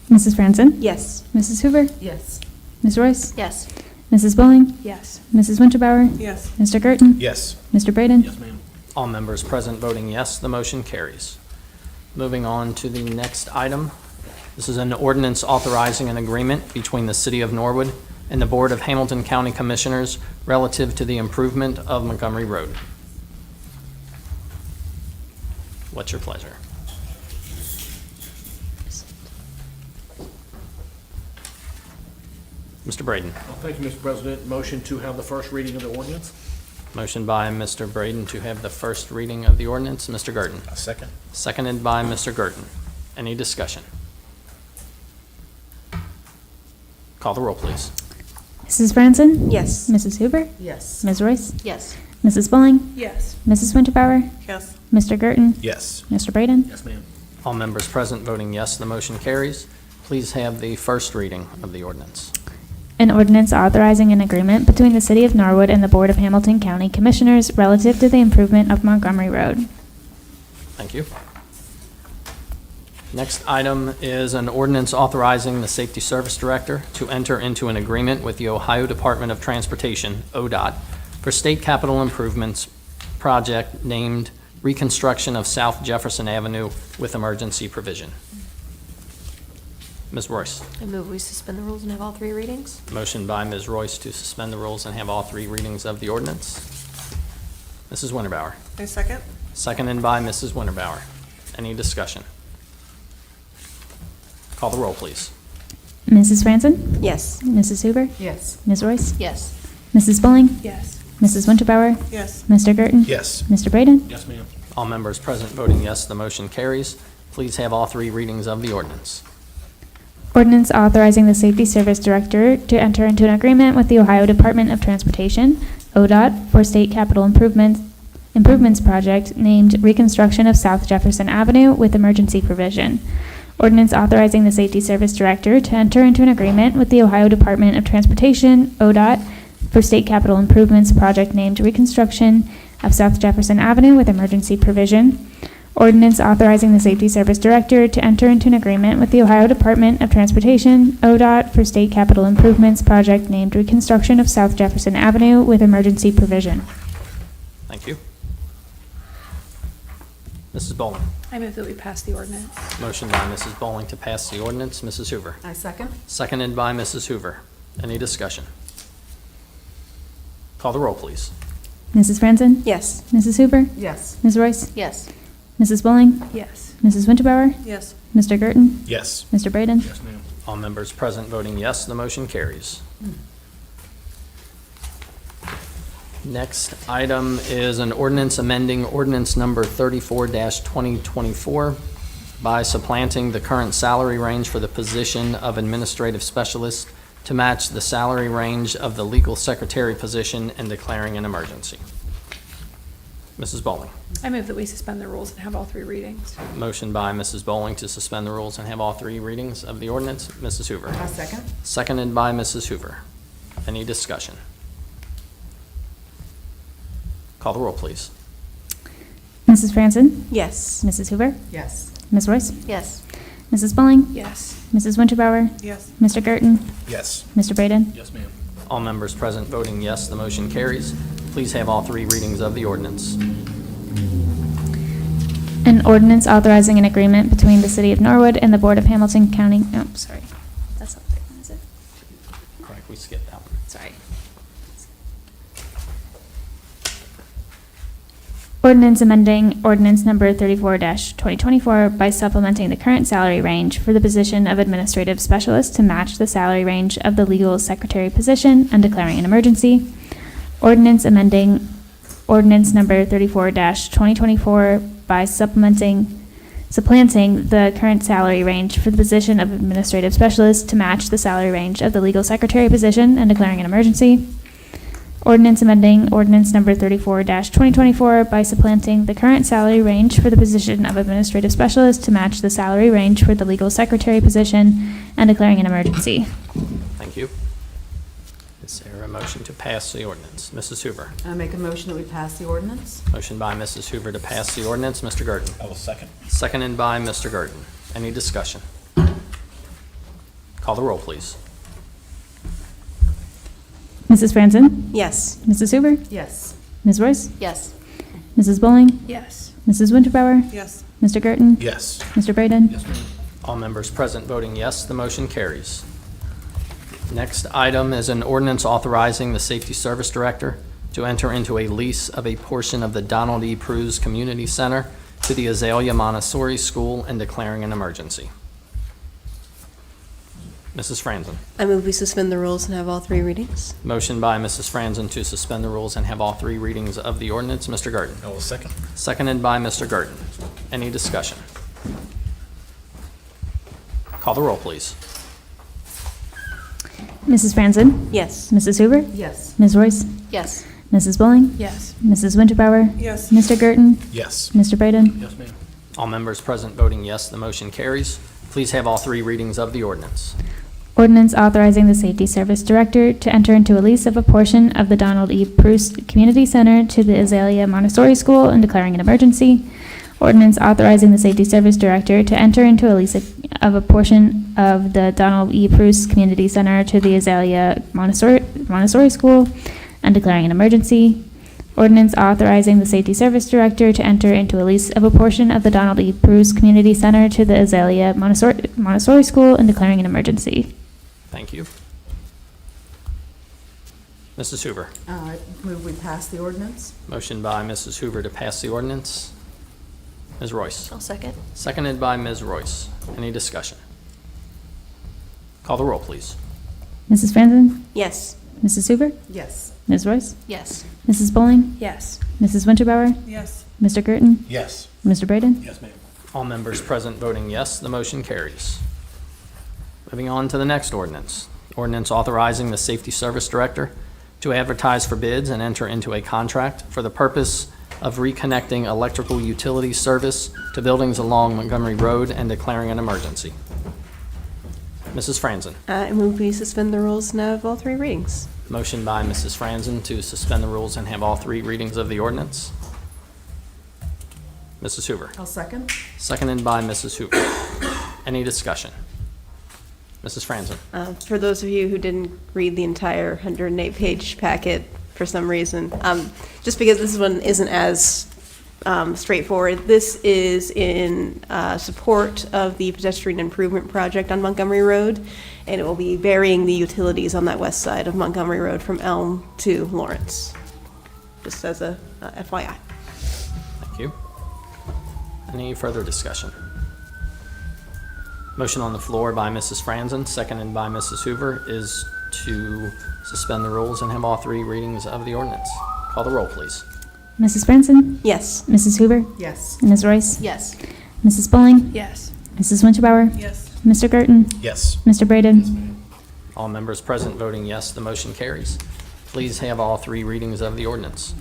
Mrs. Franzen? Yes. Mrs. Hoover? Yes. Ms. Royce? Yes. Mrs. Bowling? Yes. Mrs. Winterbauer? Yes. Mr. Gerton? Yes. Mr. Braden? Yes, ma'am. All members present voting yes, the motion carries. Moving on to the next item. This is an ordinance authorizing an agreement between the City of Norwood and the Board of Hamilton County Commissioners relative to the improvement of Montgomery Road. What's your pleasure? Mr. Braden. Thank you, Mr. President. Motion to have the first reading of the ordinance? Motion by Mr. Braden to have the first reading of the ordinance. Mr. Gerton. A second. Seconded by Mr. Gerton. Any discussion? Call the roll, please. Mrs. Franzen? Yes. Mrs. Hoover? Yes. Ms. Royce? Yes. Mrs. Bowling, Yes. Mrs. Winterbauer, Yes. Mr. Gerton, Yes. Mr. Braden. Yes, ma'am. All members present voting yes, the motion carries. Please have the first reading of the ordinance. An ordinance authorizing an agreement between the City of Norwood and the Board of Hamilton County Commissioners relative to the improvement of Montgomery Road. Thank you. Next item is an ordinance authorizing the Safety Service Director to enter into an agreement with the Ohio Department of Transportation, ODOT, for state capital improvements project named Reconstruction of South Jefferson Avenue with emergency provision. Ms. Royce. I move we suspend the rules and have all three readings. Motion by Ms. Royce to suspend the rules and have all three readings of the ordinance. Mrs. Winterbauer. I second. Seconded by Mrs. Winterbauer. Any discussion? Call the roll, please. Mrs. Franzen? Yes. Mrs. Hoover? Yes. Ms. Royce? Yes. Mrs. Bowling? Yes. Mrs. Winterbauer? Yes. Mr. Gerton? Yes. Mr. Braden? Yes, ma'am. All members present voting yes, the motion carries. Please have all three readings of the ordinance. Ordinance authorizing the Safety Service Director to enter into an agreement with the Ohio Department of Transportation, ODOT, for state capital improvements project named Reconstruction of South Jefferson Avenue with emergency provision. Ordinance authorizing the Safety Service Director to enter into an agreement with the Ohio Department of Transportation, ODOT, for state capital improvements project named Reconstruction of South Jefferson Avenue with emergency provision. Ordinance authorizing the Safety Service Director to enter into an agreement with the Ohio Department of Transportation, ODOT, for state capital improvements project named Reconstruction of South Jefferson Avenue with emergency provision. Thank you. Mrs. Bowling. I move that we pass the ordinance. Motion by Mrs. Bowling to pass the ordinance. Mrs. Hoover. I second. Seconded by Mrs. Hoover. Any discussion? Call the roll, please. Mrs. Franzen? Yes. Mrs. Hoover? Yes. Ms. Royce? Yes. Mrs. Bowling? Yes. Mrs. Winterbauer? Yes. Mr. Gerton? Yes. Mr. Braden? Yes, ma'am. All members present voting yes, the motion carries. Next item is an ordinance amending ordinance number 34-2024 by supplanting the current salary range for the position of administrative specialist to match the salary range of the legal secretary position and declaring an emergency. Mrs. Bowling. I move that we suspend the rules and have all three readings. Motion by Mrs. Bowling to suspend the rules and have all three readings of the ordinance. Mrs. Hoover. I second. Seconded by Mrs. Hoover. Any discussion? Call the roll, please. Mrs. Franzen? Yes. Mrs. Hoover? Yes. Ms. Royce? Yes. Mrs. Bowling? Yes. Mrs. Winterbauer? Yes. Mr. Gerton? Yes. Mr. Braden? Yes, ma'am. All members present voting yes, the motion carries. Please have all three readings of the ordinance. An ordinance authorizing an agreement between the City of Norwood and the Board of Hamilton County, oh, sorry. That's not the right one, is it? Correct, we skipped that one. Sorry. Ordinance amending ordinance number 34-2024 by supplementing the current salary range for the position of administrative specialist to match the salary range of the legal secretary position and declaring an emergency. Ordinance amending ordinance number 34-2024 by supplanting the current salary range for the position of administrative specialist to match the salary range of the legal secretary position and declaring an emergency. Ordinance amending ordinance number 34-2024 by supplanting the current salary range for the position of administrative specialist to match the salary range for the legal secretary position and declaring an emergency. Thank you. Is there a motion to pass the ordinance? Mrs. Hoover. I make a motion that we pass the ordinance. Motion by Mrs. Hoover to pass the ordinance. Mr. Gerton. I will second. Seconded by Mr. Gerton. Any discussion? Call the roll, please. Mrs. Franzen? Yes. Mrs. Hoover? Yes. Ms. Royce? Yes. Mrs. Bowling? Yes. Mrs. Winterbauer? Yes. Mr. Gerton? Yes. Mr. Braden? Yes, ma'am. All members present voting yes, the motion carries. Next item is an ordinance authorizing the Safety Service Director to enter into a lease of a portion of the Donald E. Pruse Community Center to the Azalea Montessori School and declaring an emergency. Mrs. Franzen. I move we suspend the rules and have all three readings. Motion by Mrs. Franzen to suspend the rules and have all three readings of the ordinance. Mr. Gerton. I will second. Seconded by Mr. Gerton. Any discussion? Call the roll, please. Mrs. Franzen? Yes. Mrs. Hoover? Yes. Ms. Royce? Yes. Mrs. Bowling? Yes. Mrs. Winterbauer? Yes. Mr. Gerton? Yes. Mr. Braden? Yes, ma'am. All members present voting yes, the motion carries. Please have all three readings of the ordinance. Ordinance authorizing the Safety Service Director to enter into a lease of a portion of the Donald E. Bruce Community Center to the Azalea Montessori School and declaring an emergency. Ordinance authorizing the Safety Service Director to enter into a lease of a portion of the Donald E. Bruce Community Center to the Azalea Montessori School and declaring an emergency. Ordinance authorizing the Safety Service Director to enter into a lease of a portion of the Donald E. Bruce Community Center to the Azalea Montessori School and declaring an emergency. Thank you. Mrs. Hoover. Move we pass the ordinance. Motion by Mrs. Hoover to pass the ordinance. Ms. Royce. I'll second. Seconded by Ms. Royce. Any discussion? Call the roll, please. Mrs. Franzen? Yes. Mrs. Hoover? Yes. Ms. Royce? Yes. Mrs. Bowling? Yes. Mrs. Winterbauer? Yes. Mr. Gerton? Yes. Mr. Braden? Yes, ma'am. All members present voting yes, the motion carries. Moving on to the next ordinance. Ordinance authorizing the Safety Service Director to advertise for bids and enter into a contract for the purpose of reconnecting electrical utility service to buildings along Montgomery Road and declaring an emergency. Mrs. Franzen. I move we suspend the rules and have all three readings. Motion by Mrs. Franzen to suspend the rules and have all three readings of the ordinance. Mrs. Hoover. I'll second. Seconded by Mrs. Hoover. Any discussion? Mrs. Franzen. For those of you who didn't read the entire 108-page packet for some reason, just because this one isn't as straightforward, this is in support of the pedestrian improvement project on Montgomery Road, and it will be burying the utilities on that west side of Montgomery Road from Elm to Lawrence, just as a FYI. Thank you. Any further discussion? Motion on the floor by Mrs. Franzen, seconded by Mrs. Hoover, is to suspend the rules and have all three readings of the ordinance. Call the roll, please. Mrs. Franzen? Yes. Mrs. Hoover? Yes. Ms. Royce? Yes. Mrs. Bowling? Yes. Mrs. Winterbauer? Yes. Mr. Gerton? Yes. Mr. Braden? All members present voting yes, the motion carries. Please have all three readings of the ordinance.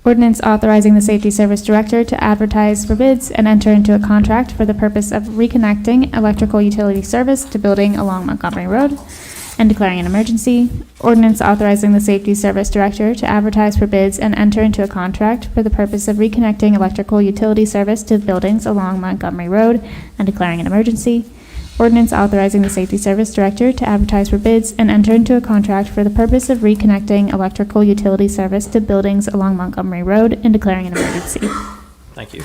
Ordinance authorizing the Safety Service Director to advertise for bids and enter into a contract for the purpose of reconnecting electrical utility service to building along Montgomery Road and declaring an emergency. Ordinance authorizing the Safety Service Director to advertise for bids and enter into a contract for the purpose of reconnecting electrical utility service to buildings along Montgomery Road and declaring an emergency. Ordinance authorizing the Safety Service Director to advertise for bids and enter into a contract for the purpose of reconnecting electrical utility service to buildings along Montgomery Road and declaring an emergency. Thank you.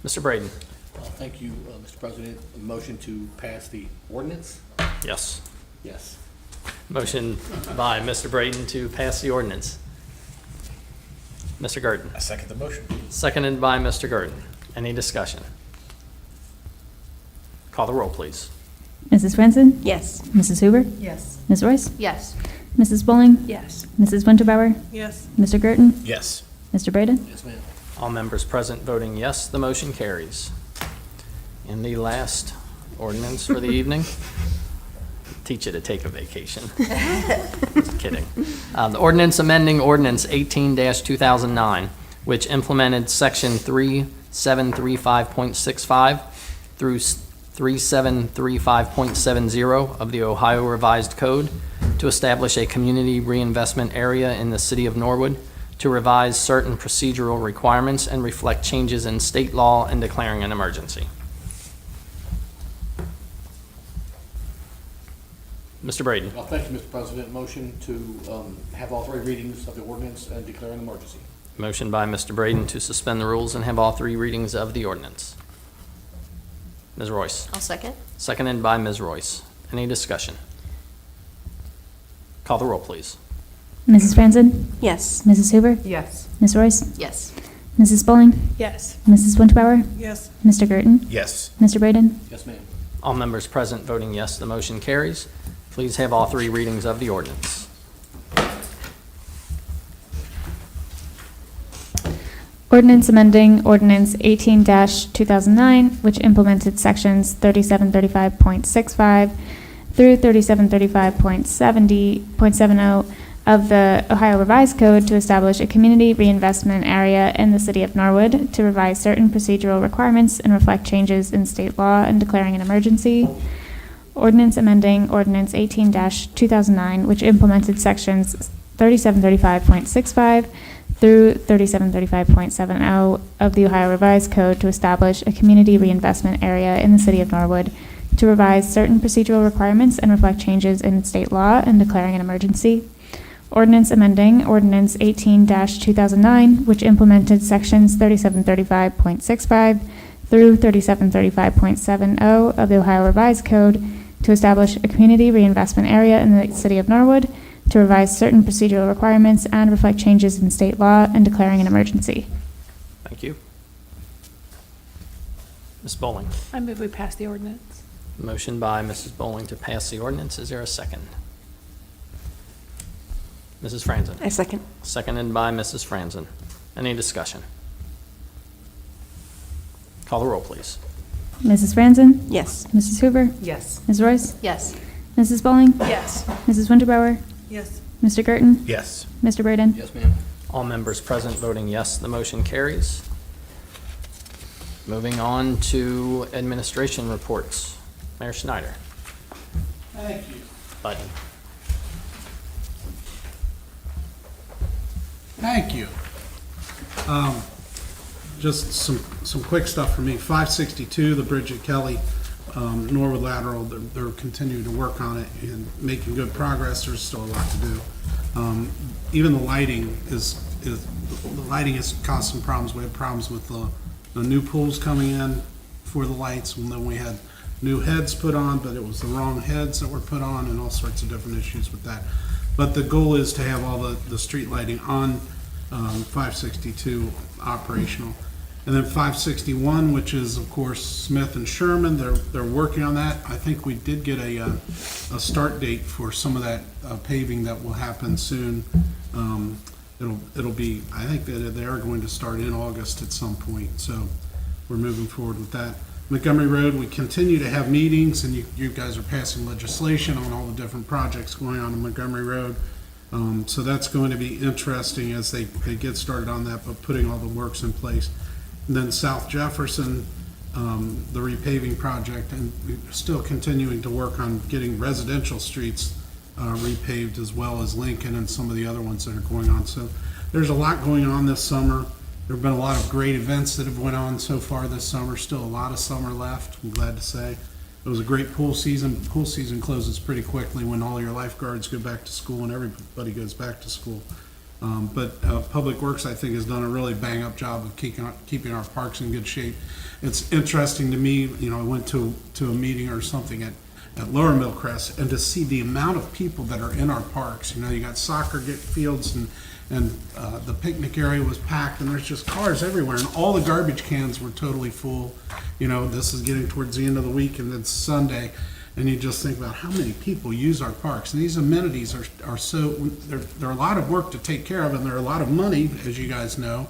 Mr. Braden. Thank you, Mr. President. A motion to pass the ordinance? Yes. Yes. Motion by Mr. Braden to pass the ordinance. Mr. Gerton. I second the motion. Seconded by Mr. Gerton. Any discussion? Call the roll, please. Mrs. Franzen? Yes. Mrs. Hoover? Yes. Ms. Royce? Yes. Mrs. Bowling? Yes. Mrs. Winterbauer? Yes. Mr. Gerton? Yes. Mr. Braden? Yes, ma'am. All members present voting yes, the motion carries. And the last ordinance for the evening. Teach you to take a vacation. Just kidding. The ordinance amending Ordinance 18-2009, which implemented Section 3735.65 through 3735.70 of the Ohio Revised Code to establish a community reinvestment area in the city of Norwood, to revise certain procedural requirements and reflect changes in state law and declaring an emergency. Mr. Braden. Thank you, Mr. President. Motion to have all three readings of the ordinance and declare an emergency. Motion by Mr. Braden to suspend the rules and have all three readings of the ordinance. Ms. Royce. I'll second. Seconded by Ms. Royce. Any discussion? Call the roll, please. Mrs. Franzen? Yes. Mrs. Hoover? Yes. Ms. Royce? Yes. Mrs. Bowling? Yes. Mrs. Winterbauer? Yes. Mr. Gerton? Yes. Mr. Braden? Yes, ma'am. All members present voting yes, the motion carries. Please have all three readings of the ordinance. Ordinance amending Ordinance 18-2009, which implemented Sections 3735.65 through 3735.70 of the Ohio Revised Code to establish a community reinvestment area in the city of Norwood, to revise certain procedural requirements and reflect changes in state law and declaring an emergency. Ordinance amending Ordinance 18-2009, which implemented sections 3735.65 through 3735.70 of the Ohio Revised Code to establish a community reinvestment area in the city of Norwood, to revise certain procedural requirements and reflect changes in state law and declaring an emergency. Ordinance amending Ordinance 18-2009, which implemented sections 3735.65 through 3735.70 of the Ohio Revised Code to establish a community reinvestment area in the city of Norwood, to revise certain procedural requirements and reflect changes in state law and declaring an emergency. Thank you. Ms. Bowling. I move we pass the ordinance. Motion by Mrs. Bowling to pass the ordinance. Is there a second? Mrs. Franzen. I second. Seconded by Mrs. Franzen. Any discussion? Call the roll, please. Mrs. Franzen? Yes. Mrs. Hoover? Yes. Ms. Royce? Yes. Mrs. Bowling? Yes. Mrs. Winterbauer? Yes. Mr. Girton? Yes. Mr. Braden? Yes, ma'am. All members present voting yes, the motion carries. Moving on to administration reports. Mayor Schneider. Thank you. Button. Thank you. Just some quick stuff for me. 562, the bridge at Kelly, Norwood lateral, they're continuing to work on it and making good progress. There's still a lot to do. Even the lighting the lighting has caused some problems. We had problems with the new poles coming in for the lights, and then we had new heads put on, but it was the wrong heads that were put on, and all sorts of different issues with that. But the goal is to have all the street lighting on 562 operational. And then 561, which is, of course, Smith and Sherman, they're working on that. I think we did get a start date for some of that paving that will happen soon. It'll be, I think that they are going to start in August at some point, so we're moving forward with that. Montgomery Road, we continue to have meetings, and you guys are passing legislation on all the different projects going on in Montgomery Road. So that's going to be interesting as they get started on that, but putting all the works in place. And then South Jefferson, the repaving project, and we're still continuing to work on getting residential streets repaved, as well as Lincoln and some of the other ones that are going on. So there's a lot going on this summer. There have been a lot of great events that have went on so far this summer. Still a lot of summer left, I'm glad to say. It was a great pool season. Pool season closes pretty quickly when all your lifeguards go back to school and everybody goes back to school. But Public Works, I think, has done a really bang-up job of keeping our parks in good shape. It's interesting to me, I went to a meeting or something at Lower Millcrest, and to see the amount of people that are in our parks. You got soccer fields, and the picnic area was packed, and there's just cars everywhere, and all the garbage cans were totally full. This is getting towards the end of the week, and it's Sunday, and you just think about how many people use our parks. And these amenities are so, they're a lot of work to take care of, and they're a lot of money, as you guys know,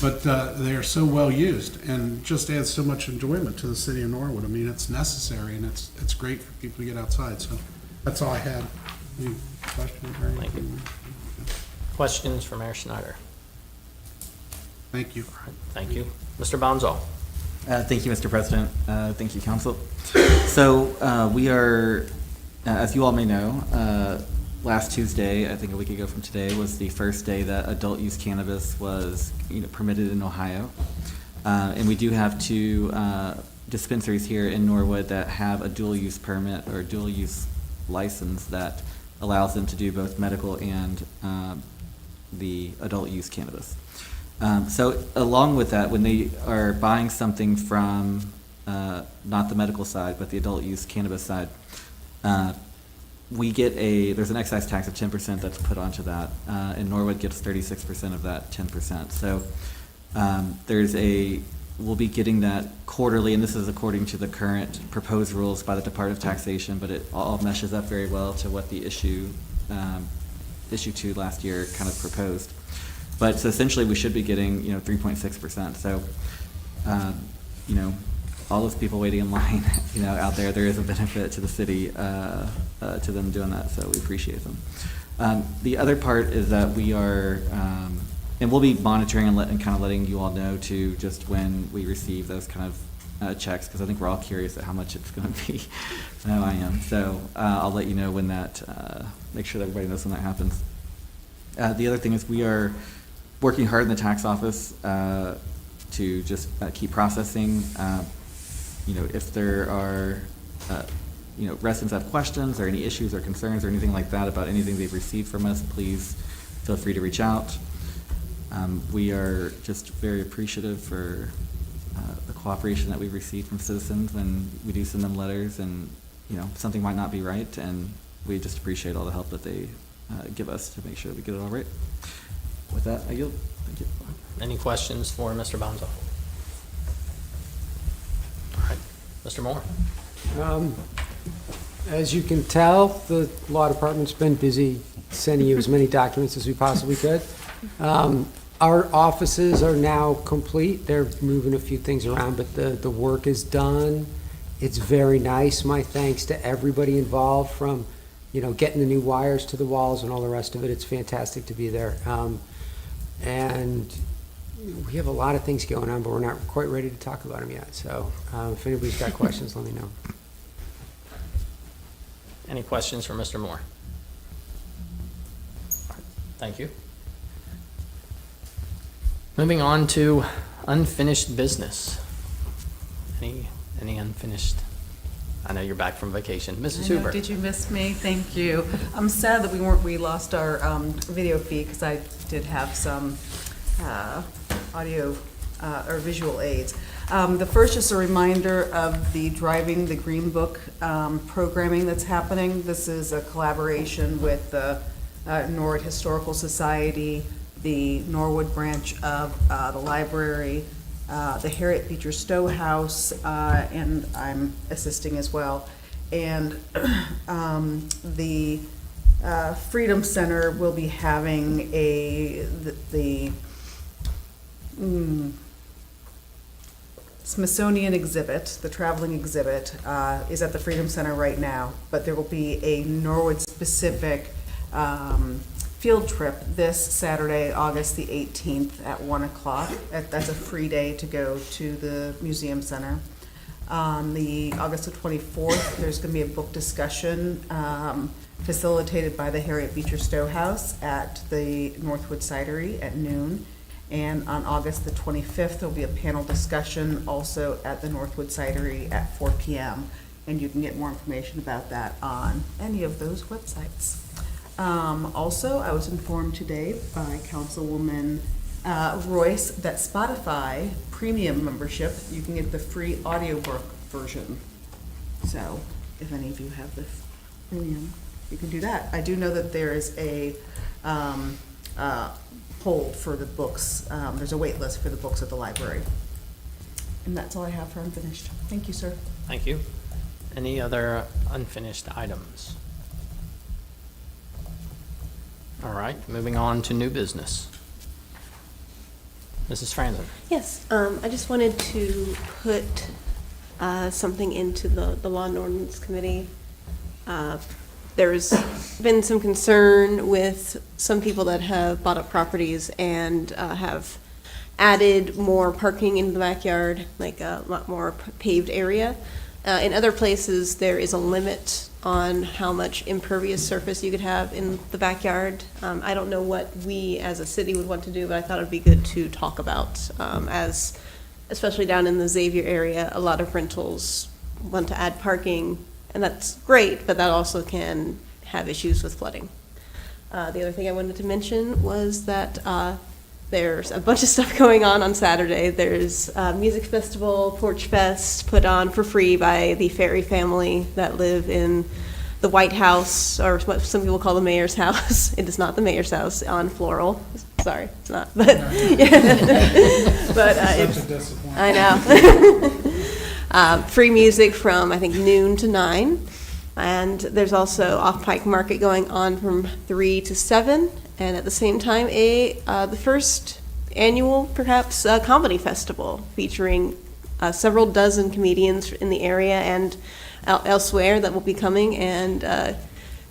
but they are so well used, and just adds so much enjoyment to the city of Norwood. I mean, it's necessary, and it's great for people to get outside. So that's all I had. Any questions or anything? Thank you. Questions for Mayor Schneider? Thank you. All right, thank you. Mr. Bonzo. Thank you, Mr. President. Thank you, Council. So we are, as you all may know, last Tuesday, I think a week ago from today, was the first day that adult use cannabis was permitted in Ohio. And we do have two dispensaries here in Norwood that have a dual use permit or dual use license that allows them to do both medical and the adult use cannabis. So along with that, when they are buying something from not the medical side, but the adult use cannabis side, we get there's an excise tax of 10% that's put onto that, and Norwood gets 36% of that 10%. So we'll be getting that quarterly, and this is according to the current proposed rules by the Department of Taxation, but it all meshes up very well to what the issue 2 last year kind of proposed. But so essentially we should be getting 3.6%. So all those people waiting in line out there is a benefit to the city to them doing that, so we appreciate them. The other part is that we are, and we'll be monitoring and kind of letting you all know too, just when we receive those kind of checks, because I think we're all curious at how much it's going to be. I know I am. So I'll let you know when that, make sure that everybody knows when that happens. The other thing is we are working hard in the tax office to just keep processing. If there are, residents have questions or any issues or concerns or anything like that about anything they've received from us, please feel free to reach out. We are just very appreciative for the cooperation that we've received from citizens when we do send them letters and, something might not be right, and we just appreciate all the help that they give us to make sure that we get it all right. With that, I yield. Thank you. Any questions for Mr. Bonzo? All right, Mr. Moore. As you can tell, the law department's been busy sending you as many documents as we possibly could. Our offices are now complete. They're moving a few things around, but the work is done. It's very nice. My thanks to everybody involved, from getting the new wires to the walls and all the rest of it. It's fantastic to be there. And we have a lot of things going on, but we're not quite ready to talk about them yet. So if anybody's got questions, let me know. Any questions for Mr. Moore? All right, thank you. Moving on to unfinished business. Any unfinished? I know you're back from vacation. Mrs. Huber. Did you miss me? Thank you. I'm sad that we lost our video feed, because I did have some audio or visual aids. The first, just a reminder of the Driving the Green Book programming that's happening. This is a collaboration with the Norwood Historical Society, the Norwood branch of the library, the Harriet Beecher Stowe House, and I'm assisting as well. And the Freedom Center will be having the Smithsonian exhibit, the traveling exhibit, is at the Freedom Center right now, but there will be a Norwood-specific field trip this Saturday, August the 18th at 1 o'clock. That's a free day to go to the museum center. On the August the 24th, there's going to be a book discussion facilitated by the Harriet Beecher Stowe House at the Northwood Cidery at noon. And on August the 25th, there'll be a panel discussion also at the Northwood Cidery at 4 p.m. And you can get more information about that on any of those websites. Also, I was informed today by Councilwoman Royce that Spotify premium membership, you can get the free audiobook version. So if any of you have the premium, you can do that. I do know that there is a hold for the books. There's a wait list for the books at the library. And that's all I have for unfinished. Thank you, sir. Thank you. Any other unfinished items? All right, moving on to new business. Mrs. Franzen. Yes, I just wanted to put something into the Law and Ordinance Committee. There's been some concern with some people that have bought up properties and have added more parking in the backyard, like a lot more paved area. In other places, there is a limit on how much impervious surface you could have in the backyard. I don't know what we as a city would want to do, but I thought it'd be good to talk about, as especially down in the Xavier area, a lot of rentals want to add parking, and that's great, but that also can have issues with flooding. The other thing I wanted to mention was that there's a bunch of stuff going on Saturday. There's a music festival, Porch Fest, put on for free by the Ferry family that live in the White House, or what some people call the mayor's house. It is not the mayor's house, on Floral. Sorry, it's not. But, but Such a disappointment. I know. Free music from, I think, noon to 9. And there's also off-pike market going on from 3 to 7. And at the same time, the first annual, perhaps, comedy festival featuring several dozen comedians in the area and elsewhere that will be coming. And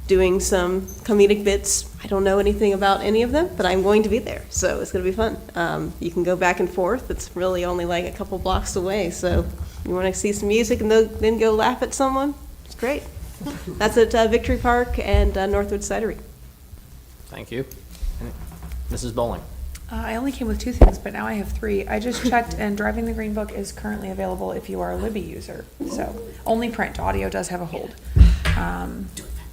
doing some comedic bits. I don't know anything about any of them, but I'm going to be there, so it's going to be fun. You can go back and forth. It's really only like a couple blocks away, so you want to see some music and then go laugh at someone? It's great. That's at Victory Park and Northwood Cidery. Thank you. Mrs. Bowling. I only came with 2 things, but now I have 3. I just checked, and Driving the Green Book is currently available if you are a Libby user. So only print. Audio does have a hold.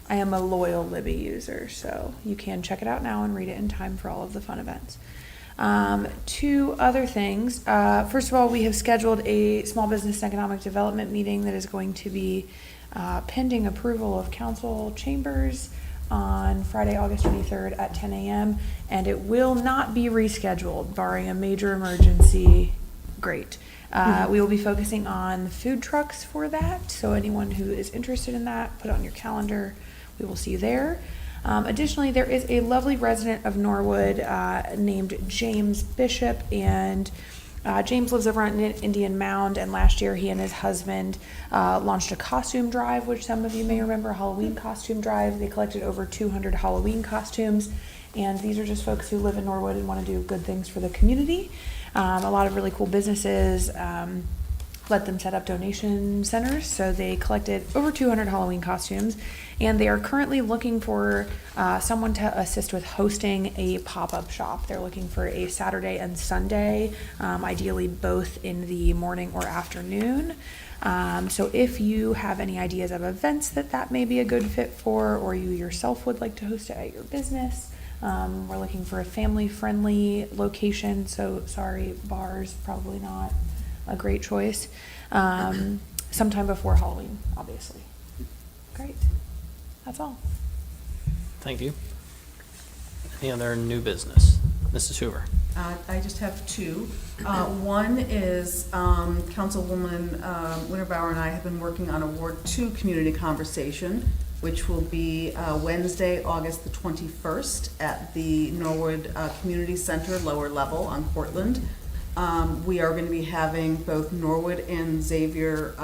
I am a loyal Libby user, so you can check it out now and read it in time for all of the fun events. 2 other things. First of all, we have scheduled a small business and economic development meeting that is going to be pending approval of council chambers on Friday, August 23rd at 10 a.m. And it will not be rescheduled, barring a major emergency. Great. We will be focusing on food trucks for that. So anyone who is interested in that, put it on your calendar. We will see you there. Additionally, there is a lovely resident of Norwood named James Bishop, and James lives over on Indian Mound, and last year he and his husband launched a costume drive, which some of you may remember, a Halloween costume drive. They collected over 200 Halloween costumes, and these are just folks who live in Norwood and want to do good things for the community. A lot of really cool businesses let them set up donation centers, so they collected over 200 Halloween costumes, and they are currently looking for someone to assist with hosting a pop-up shop. They're looking for a Saturday and Sunday, ideally both in the morning or afternoon. So if you have any ideas of events that may be a good fit for, or you yourself would like to host it at your business, we're looking for a family-friendly location, so sorry, bars, probably not a great choice. Sometime before Halloween, obviously. Great. That's all. Thank you. Any other new business? Mrs. Hoover. I just have 2. One is Councilwoman Winterbauer and I have been working on a Ward 2 community conversation, which will be Wednesday, August the 21st at the Norwood Community Center, lower level on Portland. We are going to be having both Norwood and Xavier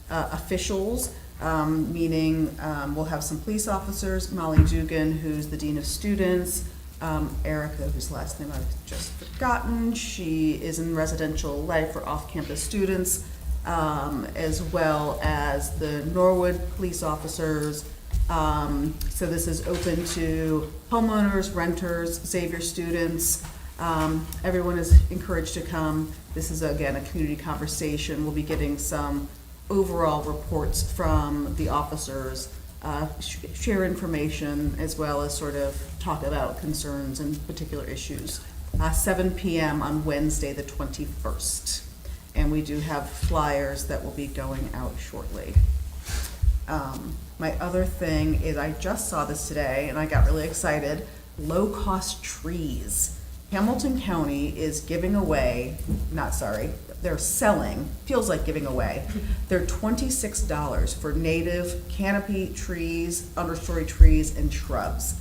officials, meaning we'll have some police officers, Molly Dugan, who's the Dean of Students, Erica, whose last name I've just forgotten. She is in residential life for off-campus students, as well as the Norwood police officers. So this is open to homeowners, renters, Xavier students. Everyone is encouraged to come. This is, again, a community conversation. We'll be getting some overall reports from the officers, share information, as well as sort of talk about concerns and particular issues. 7 p.m. on Wednesday, the 21st. And we do have flyers that will be going out shortly. My other thing is I just saw this today, and I got really excited. Low-cost trees. Hamilton County is giving away, they're selling, feels like giving away, they're $26 for native canopy trees, understory trees, and shrubs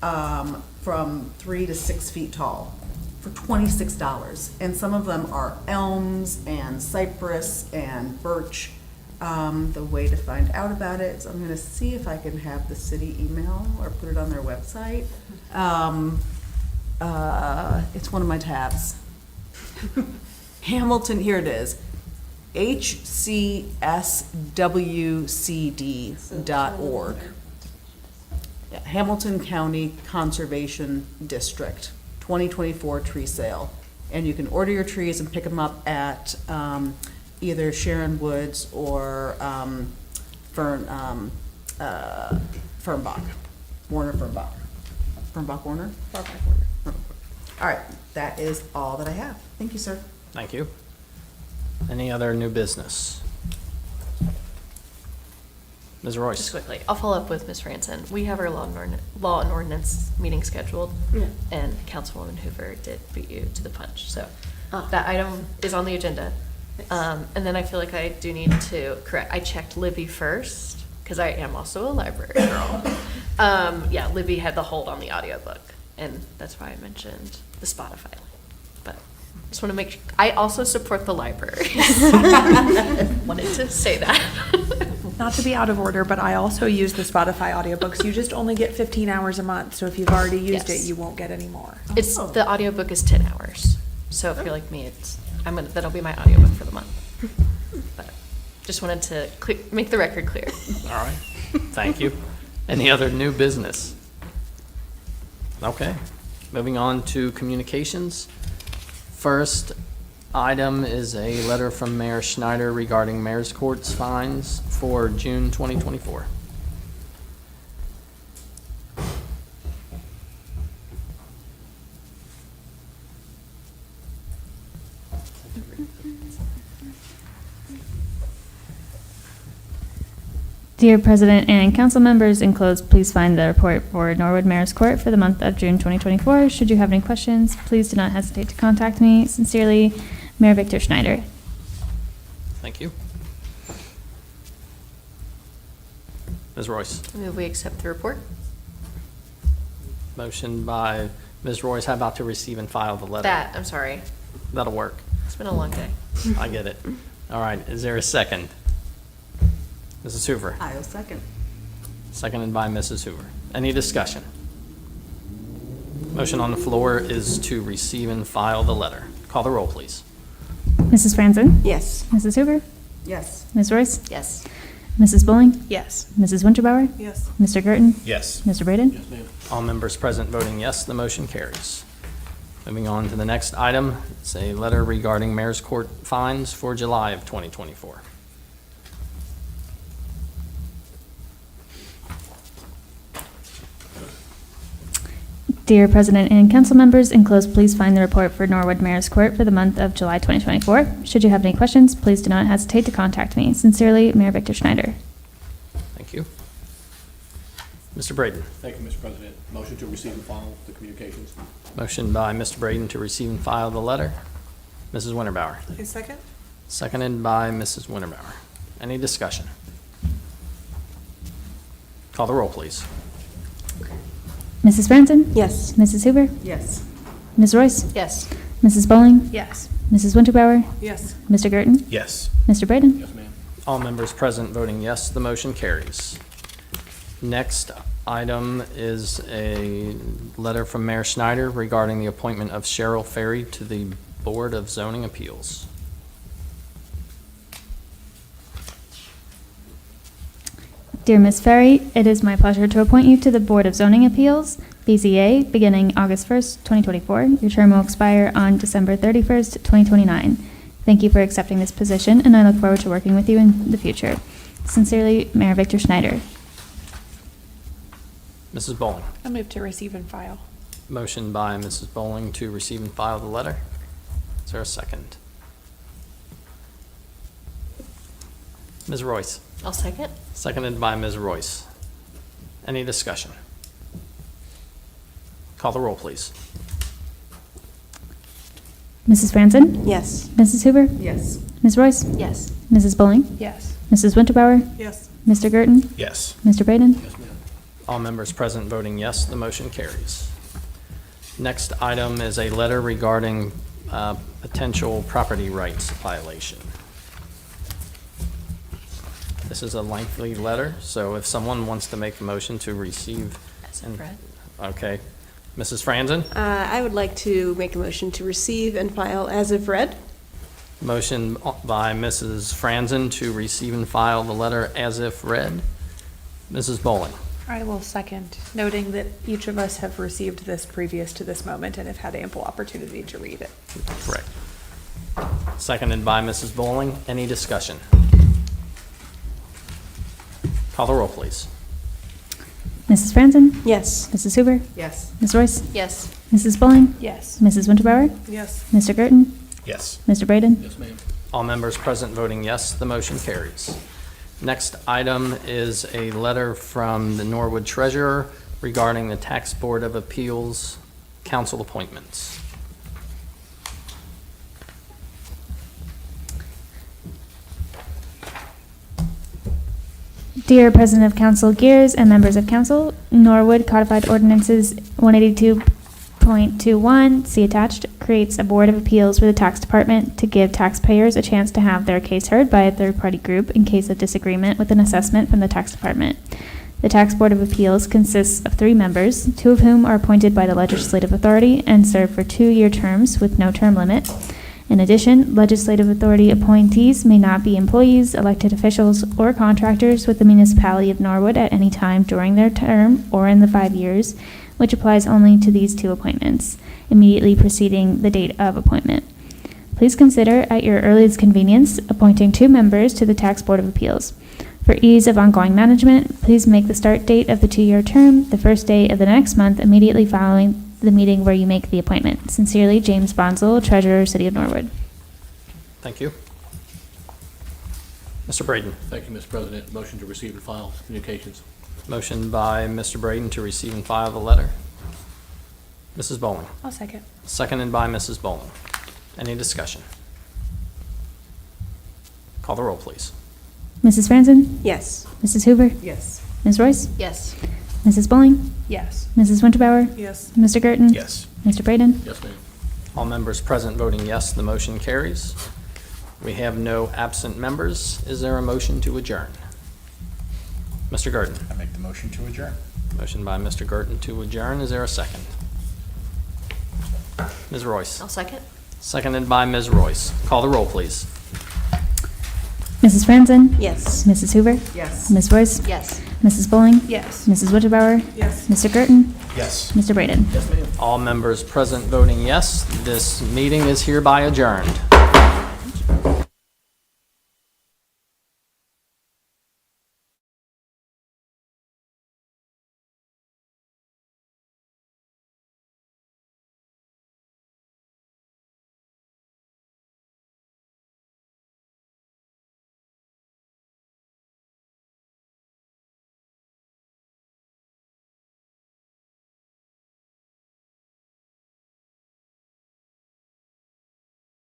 from 3 to 6 feet tall for $26. And some of them are elms and cypress and birch. The way to find out about it is I'm going to see if I can have the city email or put it on their website. It's one of my tabs. Hamilton, here it is, hcswcd.org. Yeah, Hamilton County Conservation District, 2024 tree sale. And you can order your trees and pick them up at either Sharon Woods or Fernbach, Warner Fernbach. Fernbach Warner? Fernbach Warner. All right, that is all that I have. Thank you, sir. Thank you. Any other new business? Ms. Royce. Just quickly, I'll follow up with Ms. Franson. We have our law and ordinance meeting scheduled, and Councilwoman Hoover did beat you to the punch. So that item is on the agenda. And then I feel like I do need to correct. I checked Libby first, because I am also a library girl. Yeah, Libby had the hold on the audiobook, and that's why I mentioned the Spotify link. But just want to make sure. I also support the library. Wanted to say that. Not to be out of order, but I also use the Spotify audiobooks. You just only get 15 hours a month, so if you've already used Yes. it, you won't get any more. It's, the audiobook is 10 hours. So if you're like me, that'll be my audiobook for the month. But just wanted to make the record clear. All right, thank you. Any other new business? Okay, moving on to communications. First item is a letter from Mayor Schneider regarding mayor's court's fines for June 2024. Dear President and council members, enclosed, please find the report for Norwood Mayor's Court for the month of June 2024. Should you have any questions, please do not hesitate to contact me. Sincerely, Mayor Victor Schneider. Thank you. Ms. Royce. Move we accept the report. Motion by Ms. Royce. How about to receive and file the letter? I'm sorry. That'll work. It's been a long day. I get it. All right, is there a second? Mrs. Hoover. I'll second. Seconded by Mrs. Hoover. Any discussion? Motion on the floor is to receive and file the letter. Call the roll, please. Mrs. Franzen? Yes. Mrs. Hoover? Yes. Ms. Royce? Yes. Mrs. Bowling? Yes. Mrs. Winterbauer? Yes. Mr. Girton? Yes. Mr. Braden? All members present voting yes, the motion carries. Moving on to the next item, it's a letter regarding mayor's court fines for July of 2024. Dear President and council members, enclosed, please find the report for Norwood Mayor's Court for the month of July 2024. Should you have any questions, please do not hesitate to contact me. Sincerely, Mayor Victor Schneider. Thank you. Mr. Braden. Thank you, Mr. President. Motion to receive and file the communications. Motion by Mr. Braden to receive and file the letter. Mrs. Winterbauer. A second? Seconded by Mrs. Winterbauer. Any discussion? Call the roll, please. Mrs. Franzen? Yes. Mrs. Hoover? Yes. Ms. Royce? Yes. Mrs. Bowling? Yes. Mrs. Winterbauer? Yes. Mr. Girton? Yes. Mr. Braden? Yes, ma'am. All members present voting yes, the motion carries. Next item is a letter from Mayor Schneider regarding the appointment of Cheryl Ferry to the Board of Zoning Appeals. Dear Ms. Ferry, it is my pleasure to appoint you to the Board of Zoning Appeals, BZA, beginning August 1st, 2024. Your term will expire on December 31st, 2029. Thank you for accepting this position, and I look forward to working with you in the future. Sincerely, Mayor Victor Schneider. Mrs. Bowling. I move to receive and file. Motion by Mrs. Bowling to receive and file the letter. Is there a second? Ms. Royce. I'll second. Seconded by Ms. Royce. Any discussion? Call the roll, please. Mrs. Franzen? Yes. Mrs. Hoover? Yes. Ms. Royce? Yes. Mrs. Bowling? Yes. Mrs. Winterbauer? Yes. Mr. Girton? Yes. Mr. Braden? Yes, ma'am. All members present voting yes, the motion carries. Next item is a letter regarding potential property rights violation. This is a lengthy letter, so if someone wants to make a motion to receive. As of read. Okay. Mrs. Franzen? I would like to make a motion to receive and file as if read. Motion by Mrs. Franzen to receive and file the letter as if read. Mrs. Bowling? I will second, noting that each of us have received this previous to this moment and have had ample opportunity to read it. Correct. Seconded by Mrs. Bowling. Any discussion? Call the roll, please. Mrs. Franzen? Yes. Mrs. Hoover? Yes. Ms. Royce? Yes. Mrs. Bowling? Yes. Mrs. Winterbauer? Yes. Mr. Girton? Yes. Mr. Braden? Yes, ma'am. All members present voting yes, the motion carries. Next item is a letter from the Norwood Treasurer regarding the Tax Board of Appeals council appointments. Dear President of Council Gears and members of council, Norwood Codified Ordinances 182.21, see attached, creates a Board of Appeals for the Tax Department to give taxpayers a chance to have their case heard by a third-party group in case of disagreement with an assessment from the Tax Department. The Tax Board of Appeals consists of 3 members, 2 of whom are appointed by the legislative authority and serve for 2-year terms with no term limit. In addition, legislative authority appointees may not be employees, elected officials, or contractors with the municipality of Norwood at any time during their term or in the 5 years, which applies only to these 2 appointments, immediately preceding the date of appointment. Please consider, at your earliest convenience, appointing 2 members to the Tax Board of Appeals. For ease of ongoing management, please make the start date of the 2-year term the first day of the next month immediately following the meeting where you make the appointment. Sincerely, James Bonzel, Treasurer, City of Norwood. Thank you. Mr. Braden. Thank you, Mr. President. Motion to receive and file communications. Motion by Mr. Braden to receive and file the letter. Mrs. Bowling. I'll second. Seconded by Mrs. Bowling. Any discussion? Call the roll, please. Mrs. Franzen? Yes. Mrs. Hoover? Yes. Ms. Royce? Yes. Mrs. Bowling? Yes. Mrs. Winterbauer? Yes. Mr. Girton? Yes. Mr. Braden? Yes, ma'am. All members present voting yes, the motion carries. We have no absent members. Is there a motion to adjourn? Mr. Girton. I make the motion to adjourn. Motion by Mr. Girton to adjourn. Is there a second? Ms. Royce. I'll second. Seconded by Ms. Royce. Call the roll, please. Mrs. Franzen? Yes. Mrs. Hoover? Yes. Ms. Royce? Yes. Mrs. Bowling? Yes. Mrs. Winterbauer? Yes. Mr. Girton? Yes. Mr. Braden? Yes, ma'am. All members present voting yes. This meeting is hereby adjourned.